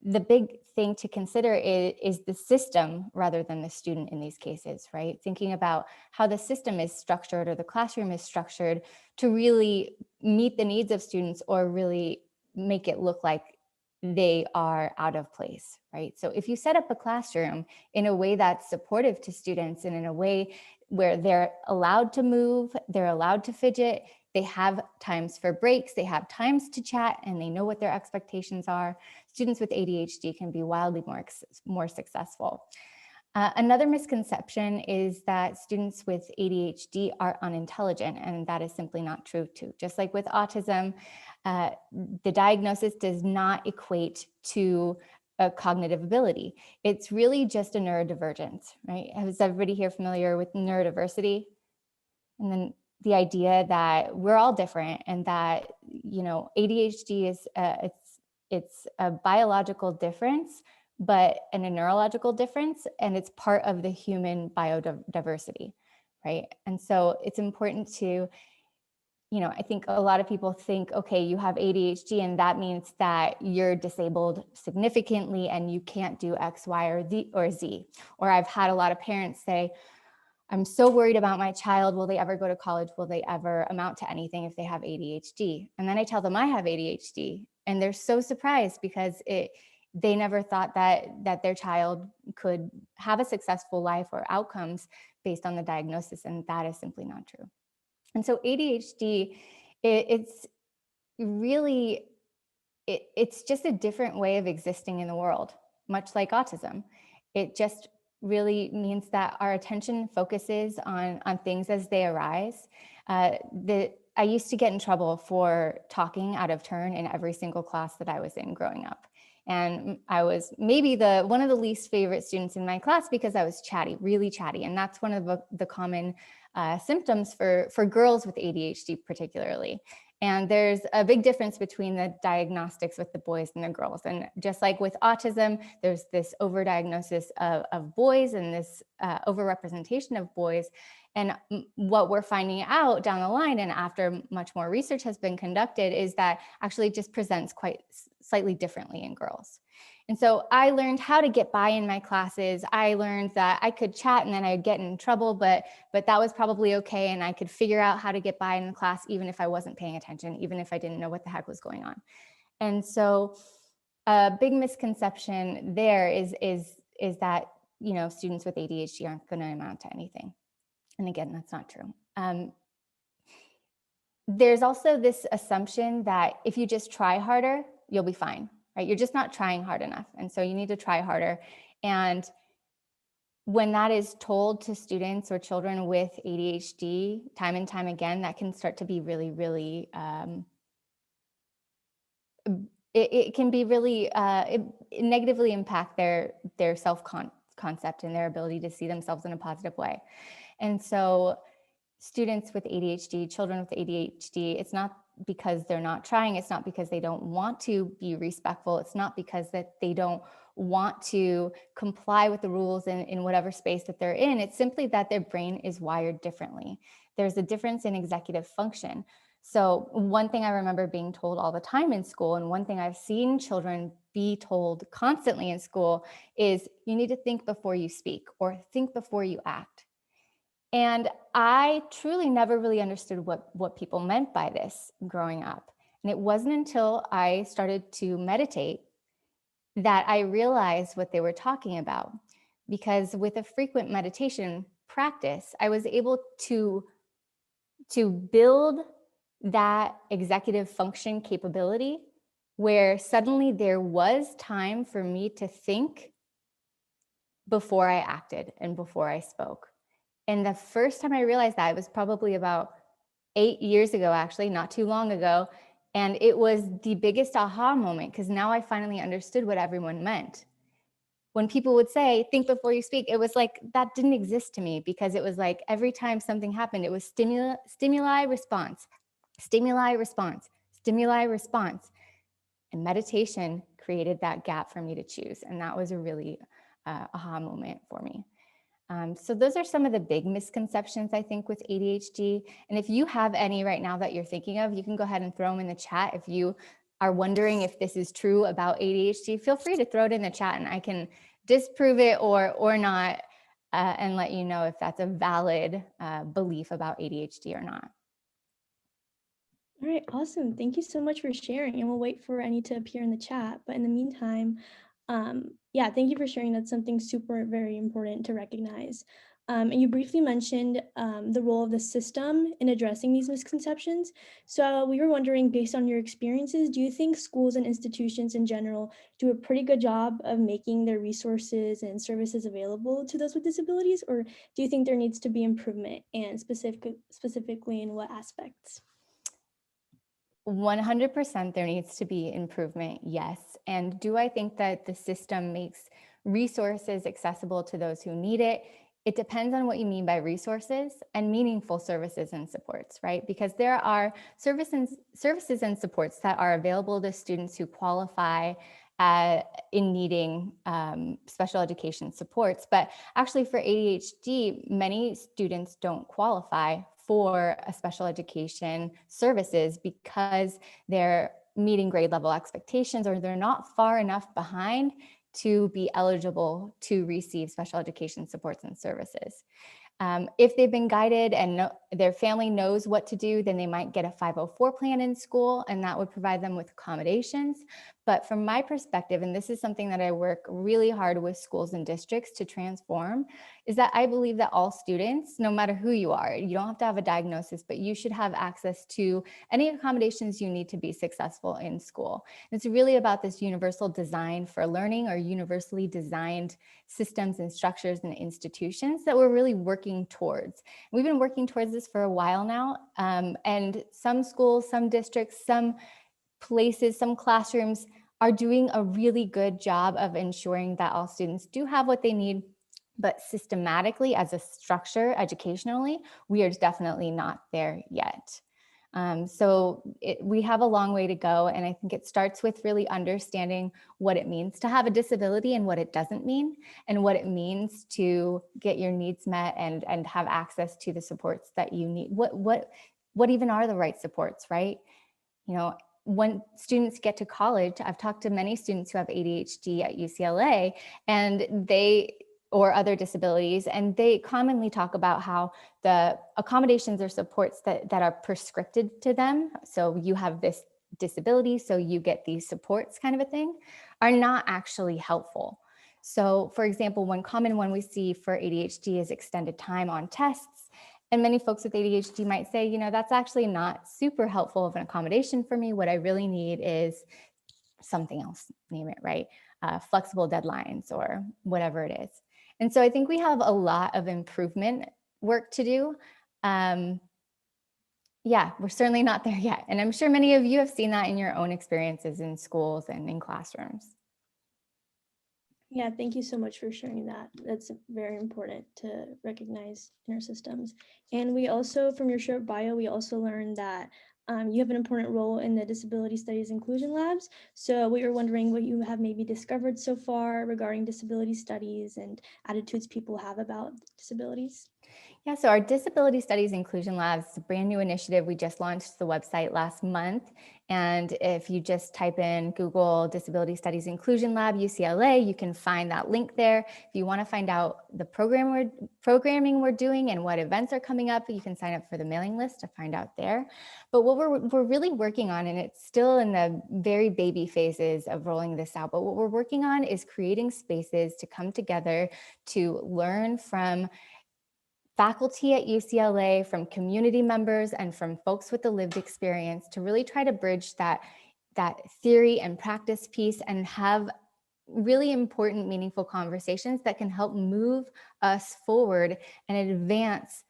the big thing to consider is the system rather than the student in these cases, right? Thinking about how the system is structured or the classroom is structured to really meet the needs of students or really make it look like they are out of place, right? So if you set up a classroom in a way that's supportive to students and in a way where they're allowed to move, they're allowed to fidget, they have times for breaks, they have times to chat, and they know what their expectations are, students with ADHD can be wildly more successful. Another misconception is that students with ADHD are unintelligent, and that is simply not true too. Just like with autism, the diagnosis does not equate to a cognitive ability. It's really just a neurodivergence, right? Is everybody here familiar with neurodiversity? And then the idea that we're all different and that, you know, ADHD is, it's a biological difference, but and a neurological difference, and it's part of the human biodiversity, right? And so it's important to, you know, I think a lot of people think, okay, you have ADHD and that means that you're disabled significantly and you can't do X, Y, or Z. Or I've had a lot of parents say, I'm so worried about my child. Will they ever go to college? Will they ever amount to anything if they have ADHD? And then I tell them I have ADHD, and they're so surprised because they never thought that their child could have a successful life or outcomes based on the diagnosis, and that is simply not true. And so ADHD, it's really, it's just a different way of existing in the world, much like autism. It just really means that our attention focuses on things as they arise. I used to get in trouble for talking out of turn in every single class that I was in growing up. And I was maybe one of the least favorite students in my class because I was chatty, really chatty. And that's one of the common symptoms for girls with ADHD particularly. And there's a big difference between the diagnostics with the boys and the girls. And just like with autism, there's this overdiagnosis of boys and this overrepresentation of boys. And what we're finding out down the line, and after much more research has been conducted, is that actually it just presents quite slightly differently in girls. And so I learned how to get by in my classes. I learned that I could chat and then I'd get in trouble, but that was probably okay. And I could figure out how to get by in the class, even if I wasn't paying attention, even if I didn't know what the heck was going on. And so a big misconception there is that, you know, students with ADHD aren't going to amount to anything. And again, that's not true. There's also this assumption that if you just try harder, you'll be fine. Right? You're just not trying hard enough. And so you need to try harder. And when that is told to students or children with ADHD time and time again, that can start to be really, really, it can be really, it negatively impact their self-concept and their ability to see themselves in a positive way. And so students with ADHD, children with ADHD, it's not because they're not trying. It's not because they don't want to be respectful. It's not because that they don't want to comply with the rules in whatever space that they're in. It's simply that their brain is wired differently. There's a difference in executive function. So one thing I remember being told all the time in school, and one thing I've seen children be told constantly in school, is you need to think before you speak or think before you act. And I truly never really understood what people meant by this growing up. And it wasn't until I started to meditate that I realized what they were talking about. Because with a frequent meditation practice, I was able to build that executive function capability where suddenly there was time for me to think before I acted and before I spoke. And the first time I realized that, it was probably about 8 years ago, actually, not too long ago. And it was the biggest aha moment because now I finally understood what everyone meant. When people would say, think before you speak, it was like, that didn't exist to me because it was like every time something happened, it was stimuli, response, stimuli, response, stimuli, response. And meditation created that gap for me to choose. And that was a really aha moment for me. So those are some of the big misconceptions, I think, with ADHD. And if you have any right now that you're thinking of, you can go ahead and throw them in the chat. If you are wondering if this is true about ADHD, feel free to throw it in the chat and I can disprove it or not and let you know if that's a valid belief about ADHD or not. All right, awesome. Thank you so much for sharing, and we'll wait for any to appear in the chat. But in the meantime, yeah, thank you for sharing. That's something super, very important to recognize. And you briefly mentioned the role of the system in addressing these misconceptions. So we were wondering, based on your experiences, do you think schools and institutions in general do a pretty good job of making their resources and services available to those with disabilities, or do you think there needs to be improvement, and specifically in what aspects? 100% there needs to be improvement, yes. And do I think that the system makes resources accessible to those who need it? It depends on what you mean by resources and meaningful services and supports, right? Because there are services and supports that are available to students who qualify in needing special education supports. But actually for ADHD, many students don't qualify for a special education services because they're meeting grade level expectations or they're not far enough behind to be eligible to receive special education supports and services. If they've been guided and their family knows what to do, then they might get a 504 plan in school, and that would provide them with accommodations. But from my perspective, and this is something that I work really hard with schools and districts to transform, is that I believe that all students, no matter who you are, you don't have to have a diagnosis, but you should have access to any accommodations you need to be successful in school. And it's really about this universal design for learning, or universally designed systems and structures and institutions that we're really working towards. We've been working towards this for a while now, and some schools, some districts, some places, some classrooms are doing a really good job of ensuring that all students do have what they need. But systematically, as a structure, educationally, we are definitely not there yet. We have a long way to go. And I think it starts with really understanding what it means to have a disability and what it doesn't mean, and what it means to get your needs met and have access to the supports that you need. What even are the right supports, right? You know, when students get to college, I've talked to many students who have ADHD at UCLA or other disabilities, and they commonly talk about how the accommodations or supports that are prescribed to them, so you have this disability, so you get these supports kind of a thing, are not actually helpful. So for example, one common one we see for ADHD is extended time on tests. And many folks with ADHD might say, you know, that's actually not super helpful of an accommodation for me. What I really need is something else, name it, right? Flexible deadlines or whatever it is. And so I think we have a lot of improvement work to do. Yeah, we're certainly not there yet. And I'm sure many of you have seen that in your own experiences in schools and in classrooms. Yeah, thank you so much for sharing that. That's very important to recognize in our systems. And we also, from your short bio, we also learned that you have an important role in the Disability Studies Inclusion Labs. So we were wondering what you have maybe discovered so far regarding disability studies and attitudes people have about disabilities. Yeah, so our Disability Studies Inclusion Labs is a brand new initiative. We just launched the website last month. And if you just type in Google Disability Studies Inclusion Lab, UCLA, you can find that link there. If you want to find out the programming we're doing and what events are coming up, you can sign up for the mailing list to find out there. But what we're really working on, and it's still in the very baby phases of rolling this out, but what we're working on is creating spaces to come together to learn from faculty at UCLA, from community members, and from folks with the lived experience to really try to bridge that theory and practice piece and have really important, meaningful conversations that can help move us forward and advance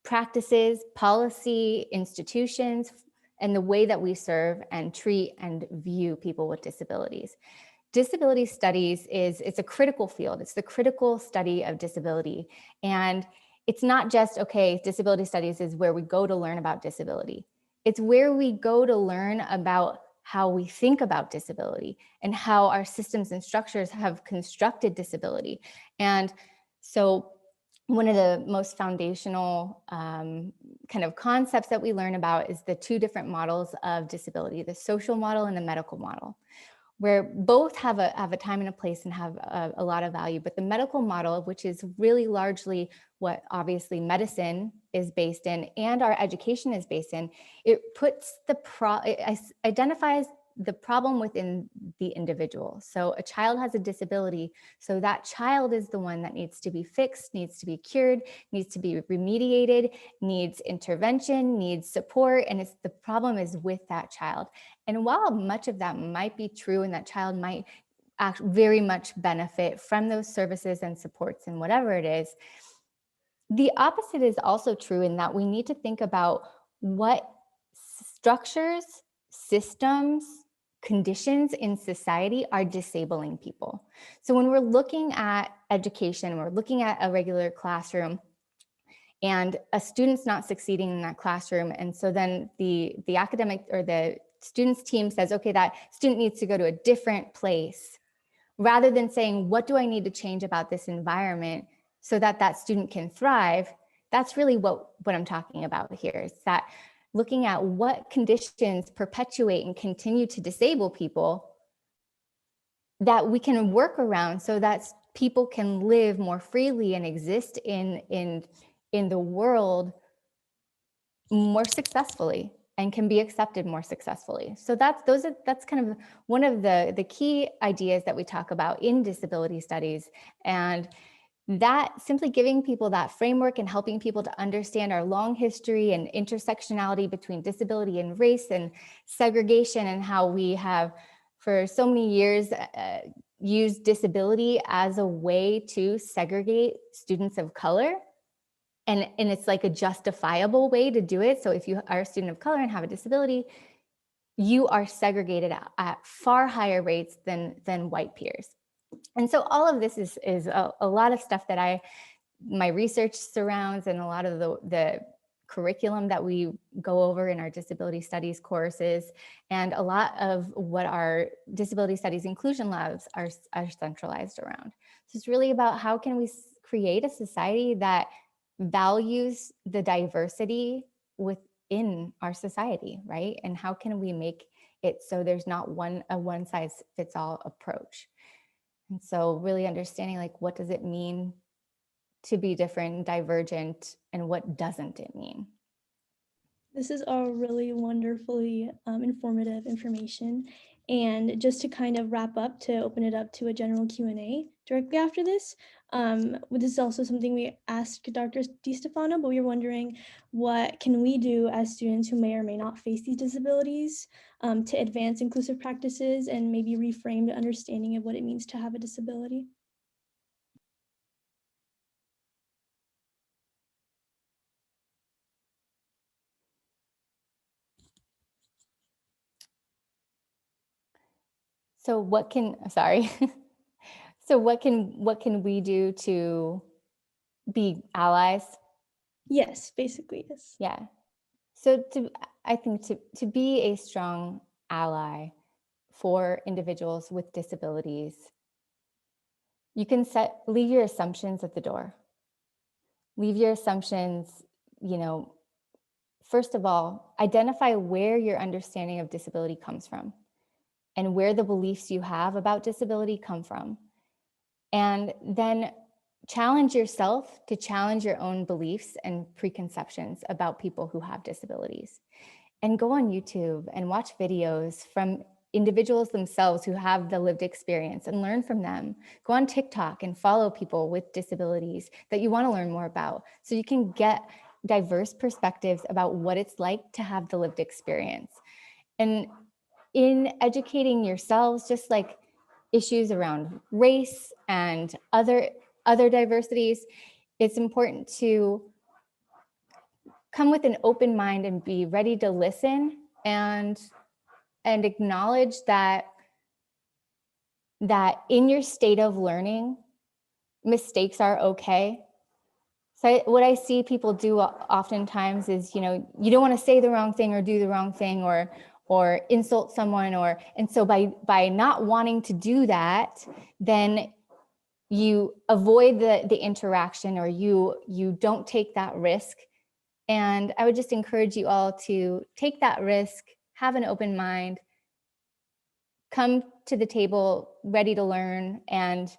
practices, policy, institutions, and the way that we serve and treat and view people with disabilities. Disability studies it's a critical field. It's the critical study of disability. And it's not just, okay, disability studies is where we go to learn about disability. It's where we go to learn about how we think about disability and how our systems and structures have constructed disability. And so one of the most foundational kind of concepts that we learn about is the two different models of disability, the social model and the medical model. where both have a time and a place and have a lot of value. But the medical model, which is really largely what obviously medicine is based in and our education is based in, it puts it identifies the problem within the individual. So a child has a disability, so that child is the one that needs to be fixed, needs to be cured, needs to be remediated, needs intervention, needs support, and the problem is with that child. And while much of that might be true and that child might very much benefit from those services and supports and whatever it is, the opposite is also true in that we need to think about what structures, systems, conditions in society are disabling people. So when we're looking at education, we're looking at a regular classroom and a student's not succeeding in that classroom. And so then the academic or the student's team says, okay, that student needs to go to a different place, rather than saying, what do I need to change about this environment so that that student can thrive? That's really what I'm talking about here, is that looking at what conditions perpetuate and continue to disable people that we can work around so that people can live more freely and exist in the world more successfully and can be accepted more successfully. So that's kind of one of the key ideas that we talk about in disability studies. And that simply giving people that framework and helping people to understand our long history and intersectionality between disability and race and segregation, and how we have for so many years used disability as a way to segregate students of color. And it's like a justifiable way to do it. So if you are a student of color and have a disability, you are segregated at far higher rates than white peers. And so all of this is a lot of stuff that my research surrounds, and a lot of the curriculum that we go over in our disability studies courses, and a lot of what our disability studies inclusion labs are centralized around. So it's really about how can we create a society that values the diversity within our society, right? And how can we make it so there's not a one size fits all approach? And so really understanding, like, what does it mean to be different, divergent, and what doesn't it mean? This is all really wonderfully informative information. And just to kind of wrap up, to open it up to a general Q&A directly after this, this is also something we asked Dr. DiStefano, but we were wondering, what can we do as students who may or may not face these disabilities to advance inclusive practices and maybe reframe the understanding of what it means to have a disability? So what can we do to be allies? Yes, basically, yes. Yeah. So I think to be a strong ally for individuals with disabilities, you can leave your assumptions at the door. Leave your assumptions, first of all, identify where your understanding of disability comes from and where the beliefs you have about disability come from. And then challenge yourself to challenge your own beliefs and preconceptions about people who have disabilities. And go on YouTube and watch videos from individuals themselves who have the lived experience and learn from them. Go on TikTok and follow people with disabilities that you want to learn more about, so you can get diverse perspectives about what it's like to have the lived experience. And in educating yourselves, just like issues around race and other diversities, it's important to come with an open mind and be ready to listen and acknowledge that in your state of learning, mistakes are okay. So what I see people do oftentimes is, you don't want to say the wrong thing or do the wrong thing or insult someone, and so by not wanting to do that, then you avoid the interaction, or you don't take that risk. And I would just encourage you all to take that risk, have an open mind, come to the table ready to learn. And,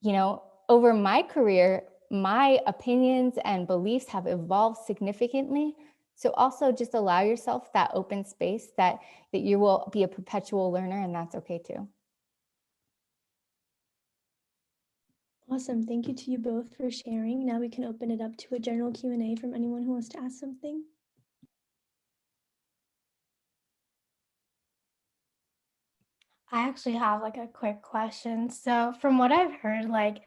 you know, over my career, my opinions and beliefs have evolved significantly. So also just allow yourself that open space that you will be a perpetual learner, and that's okay too. Awesome. Thank you to you both for sharing. Now we can open it up to a general Q&A from anyone who wants to ask something. I actually have like a quick question. So from what I've heard, like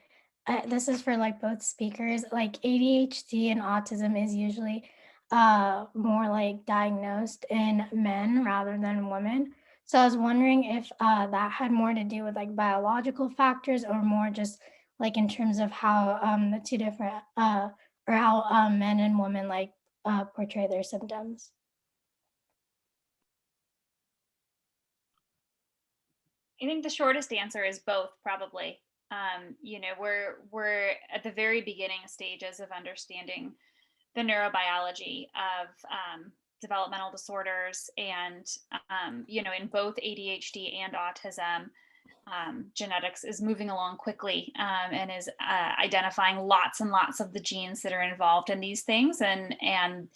this is for like both speakers, like ADHD and autism is usually more like diagnosed in men rather than women. So I was wondering if that had more to do with like biological factors or more just like in terms of how the two different or how men and women like portray their symptoms. I think the shortest answer is both, probably. You know, we're at the very beginning stages of understanding the neurobiology of developmental disorders, and you know, in both ADHD and autism, genetics is moving along quickly and is identifying lots and lots of the genes that are involved in these things, and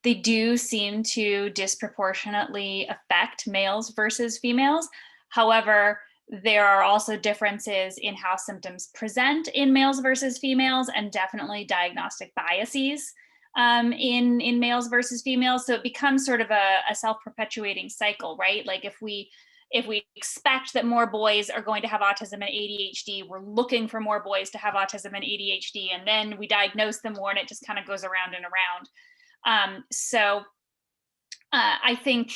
they do seem to disproportionately affect males versus females. However, there are also differences in how symptoms present in males versus females, and definitely diagnostic biases in males versus females. So it becomes sort of a self-perpetuating cycle, right? Like if we expect that more boys are going to have autism and ADHD, we're looking for more boys to have autism and ADHD, and then we diagnose them more, and it just kind of goes around and around. I think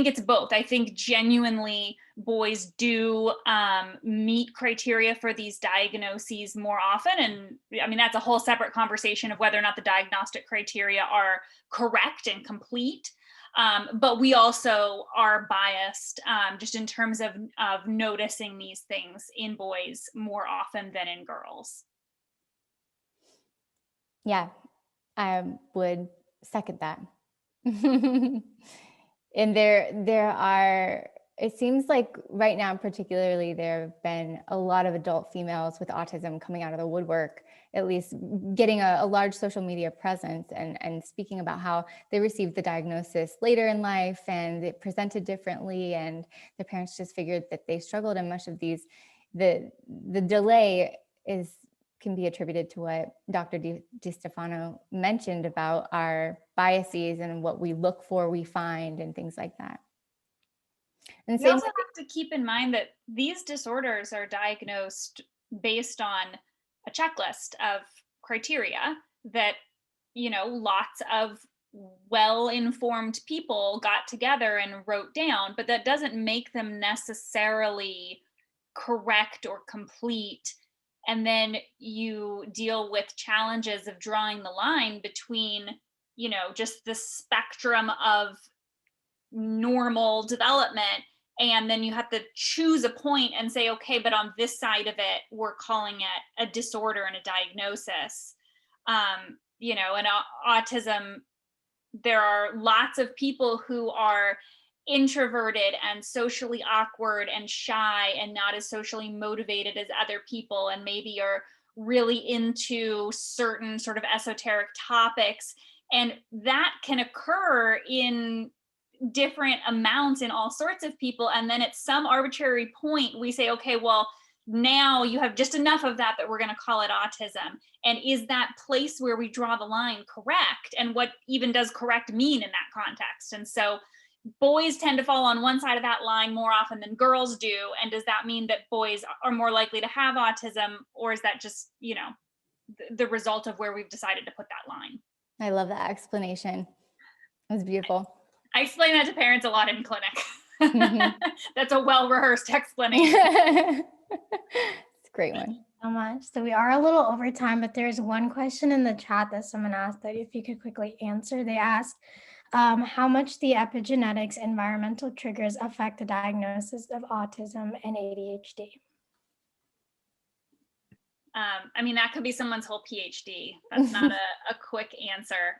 it's both. I think genuinely boys do meet criteria for these diagnoses more often. And I mean, that's a whole separate conversation of whether or not the diagnostic criteria are correct and complete. But we also are biased just in terms of noticing these things in boys more often than in girls. Yeah, I would second that. And there are, it seems like right now particularly, there have been a lot of adult females with autism coming out of the woodwork, at least getting a large social media presence and speaking about how they received the diagnosis later in life and it presented differently, and their parents just figured that they struggled, and much of these, the delay can be attributed to what Dr. DiStefano mentioned about our biases and what we look for, we find, and things like that. And we also have to keep in mind that these disorders are diagnosed based on a checklist of criteria that, you know, lots of well-informed people got together and wrote down, but that doesn't make them necessarily correct or complete. And then you deal with challenges of drawing the line between, you know, just the spectrum of normal development, and then you have to choose a point and say, okay, but on this side of it, we're calling it a disorder and a diagnosis. You know, and autism, there are lots of people who are introverted and socially awkward and shy and not as socially motivated as other people, and maybe are really into certain sort of esoteric topics, and that can occur in different amounts in all sorts of people. And then at some arbitrary point we say, okay, well, now you have just enough of that we're going to call it autism. And is that place where we draw the line correct? And what even does correct mean in that context? And so boys tend to fall on one side of that line more often than girls do. And does that mean that boys are more likely to have autism, or is that just, you know, the result of where we've decided to put that line? I love that explanation. It was beautiful. I explain that to parents a lot in clinic. Mm-hmm. That's a well-rehearsed explanation. It's a great one. So much. So we are a little over time, but there's one question in the chat that someone asked that if you could quickly answer. They asked how much the epigenetics environmental triggers affect the diagnosis of autism and ADHD. I mean, that could be someone's whole PhD. That's not a quick answer.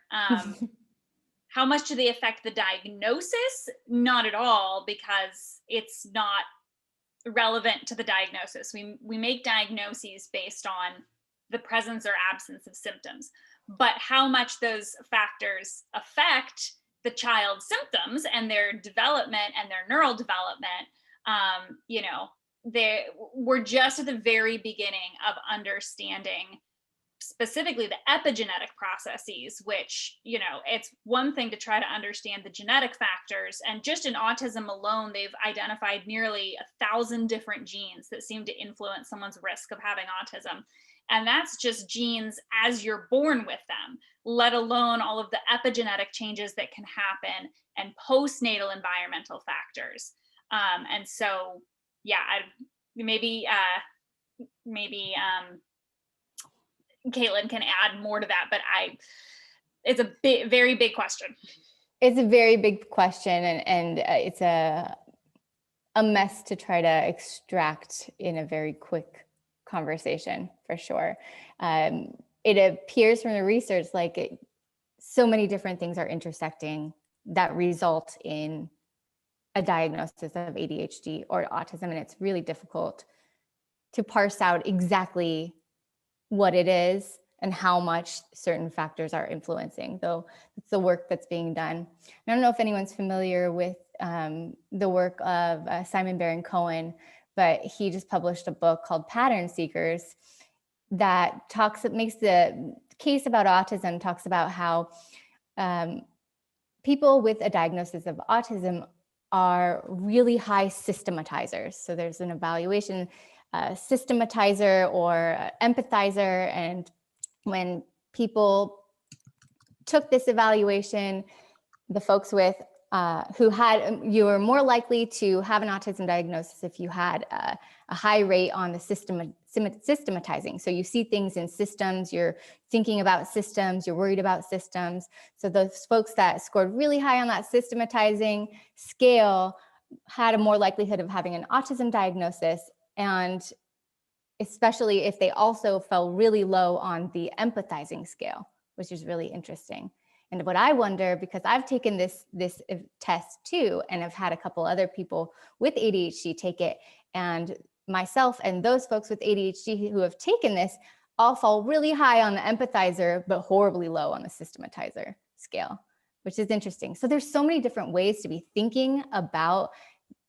How much do they affect the diagnosis? Not at all, because it's not relevant to the diagnosis. We make diagnoses based on the presence or absence of symptoms, but how much those factors affect the child's symptoms and their development and their neural development, you know, we're just at the very beginning of understanding specifically the epigenetic processes, which, you know, it's one thing to try to understand the genetic factors, and just in autism alone, they've identified nearly 1,000 different genes that seem to influence someone's risk of having autism. And that's just genes as you're born with them, let alone all of the epigenetic changes that can happen and postnatal environmental factors. And so, yeah, maybe Caitlin can add more to that, but it's a very big question. It's a very big question, and it's a mess to try to extract in a very quick conversation, for sure. It appears from the research like so many different things are intersecting that result in a diagnosis of ADHD or autism, and it's really difficult to parse out exactly what it is and how much certain factors are influencing, though it's the work that's being done. I don't know if anyone's familiar with the work of Simon Baron-Cohen, but he just published a book called Pattern Seekers that makes the case about autism, talks about how people with a diagnosis of autism are really high systematizers. So there's an evaluation systematizer or empathizer, and when people took this evaluation, the folks with you were more likely to have an autism diagnosis if you had a high rate on the systematizing. So you see things in systems, you're thinking about systems, you're worried about systems. So those folks that scored really high on that systematizing scale had a more likelihood of having an autism diagnosis, and especially if they also fell really low on the empathizing scale, which is really interesting. And what I wonder, because I've taken this test too, and I've had a couple other people with ADHD take it, and myself and those folks with ADHD who have taken this all fall really high on the empathizer, but horribly low on the systematizer scale, which is interesting. So there's so many different ways to be thinking about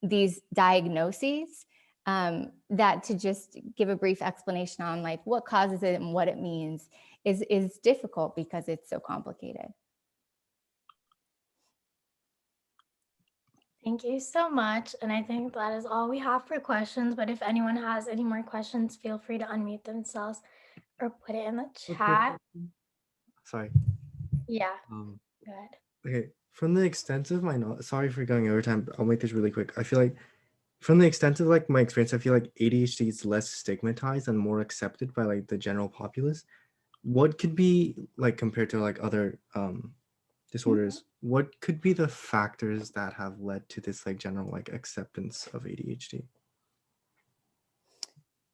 these diagnoses, that to just give a brief explanation on like what causes it and what it means is difficult because it's so complicated. Thank you so much. And I think that is all we have for questions. But if anyone has any more questions, feel free to unmute themselves or put it in the chat. Sorry. Yeah. Go ahead. Okay. From the extent of my knowledge, sorry for going over time, but I'll make this really quick. I feel like from the extent of like my experience, I feel like ADHD is less stigmatized and more accepted by like the general populace. What could be like compared to like other disorders, what could be the factors that have led to this like general like acceptance of ADHD?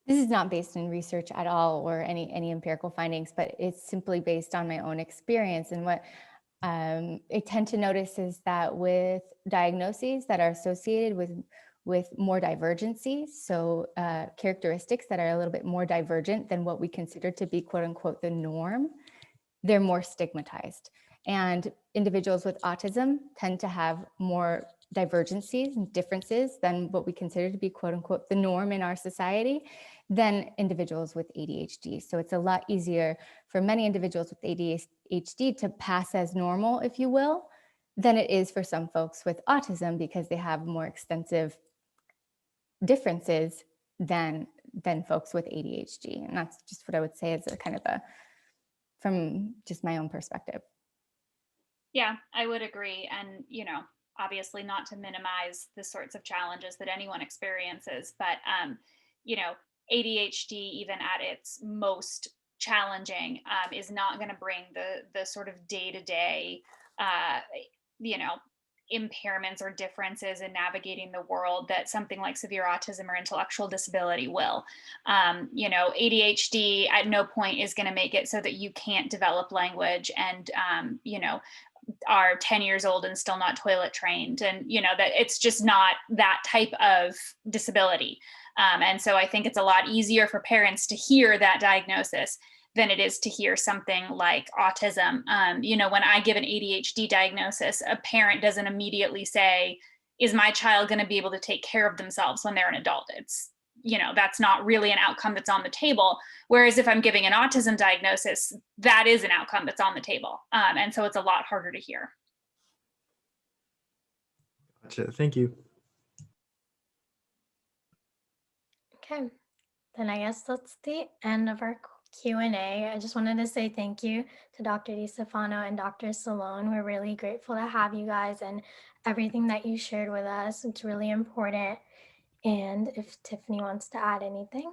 This is not based in research at all or any empirical findings, but it's simply based on my own experience. And what I tend to notice is that with diagnoses that are associated with more divergencies, so characteristics that are a little bit more divergent than what we consider to be quote unquote the norm, they're more stigmatized. And individuals with autism tend to have more divergencies and differences than what we consider to be quote unquote the norm in our society than individuals with ADHD. So it's a lot easier for many individuals with ADHD to pass as normal, if you will, than it is for some folks with autism because they have more extensive differences than folks with ADHD. And that's just what I would say as a kind of from just my own perspective. Yeah, I would agree. And, you know, obviously not to minimize the sorts of challenges that anyone experiences, but, you know, ADHD, even at its most challenging, is not going to bring the sort of day-to-day, you know, impairments or differences in navigating the world that something like severe autism or intellectual disability will. You know, ADHD at no point is going to make it so that you can't develop language and, you know, are 10 years old and still not toilet trained, and that it's just not that type of disability. And so I think it's a lot easier for parents to hear that diagnosis than it is to hear something like autism. When I give an ADHD diagnosis, a parent doesn't immediately say, is my child going to be able to take care of themselves when they're an adult? It's, that's not really an outcome that's on the table. Whereas if I'm giving an autism diagnosis, that is an outcome that's on the table. And so it's a lot harder to hear. Gotcha. Thank you. Okay, then I guess that's the end of our Q&A. I just wanted to say thank you to Dr. DiStefano and Dr. Salone. We're really grateful to have you guys and everything that you shared with us. It's really important. And if Tiffany wants to add anything.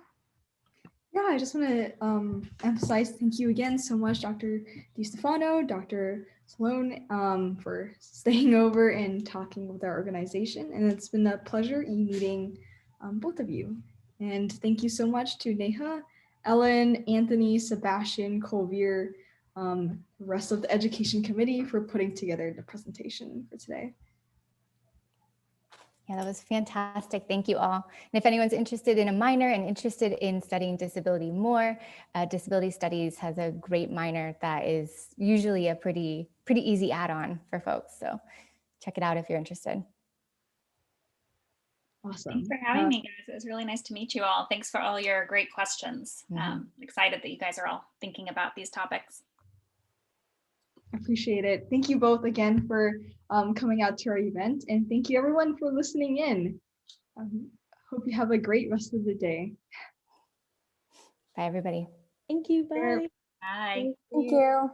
Yeah, I just want to emphasize thank you again so much, Dr. DiStefano, Dr. Salone, for staying over and talking with our organization. And it's been a pleasure meeting both of you. And thank you so much to Neha, Ellen, Anthony, Sebastian, Colvier, the rest of the education committee for putting together the presentation for today. Yeah, that was fantastic. Thank you all. And if anyone's interested in a minor and interested in studying disability more, disability studies has a great minor that is usually a pretty easy add-on for folks. So check it out if you're interested. Awesome. Thanks for having me, guys. It was really nice to meet you all. Thanks for all your great questions. Excited that you guys are all thinking about these topics. Appreciate it. Thank you both again for coming out to our event, and thank you everyone for listening in. Hope you have a great rest of the day. Bye, everybody. Thank you. Bye. Bye. Thank you.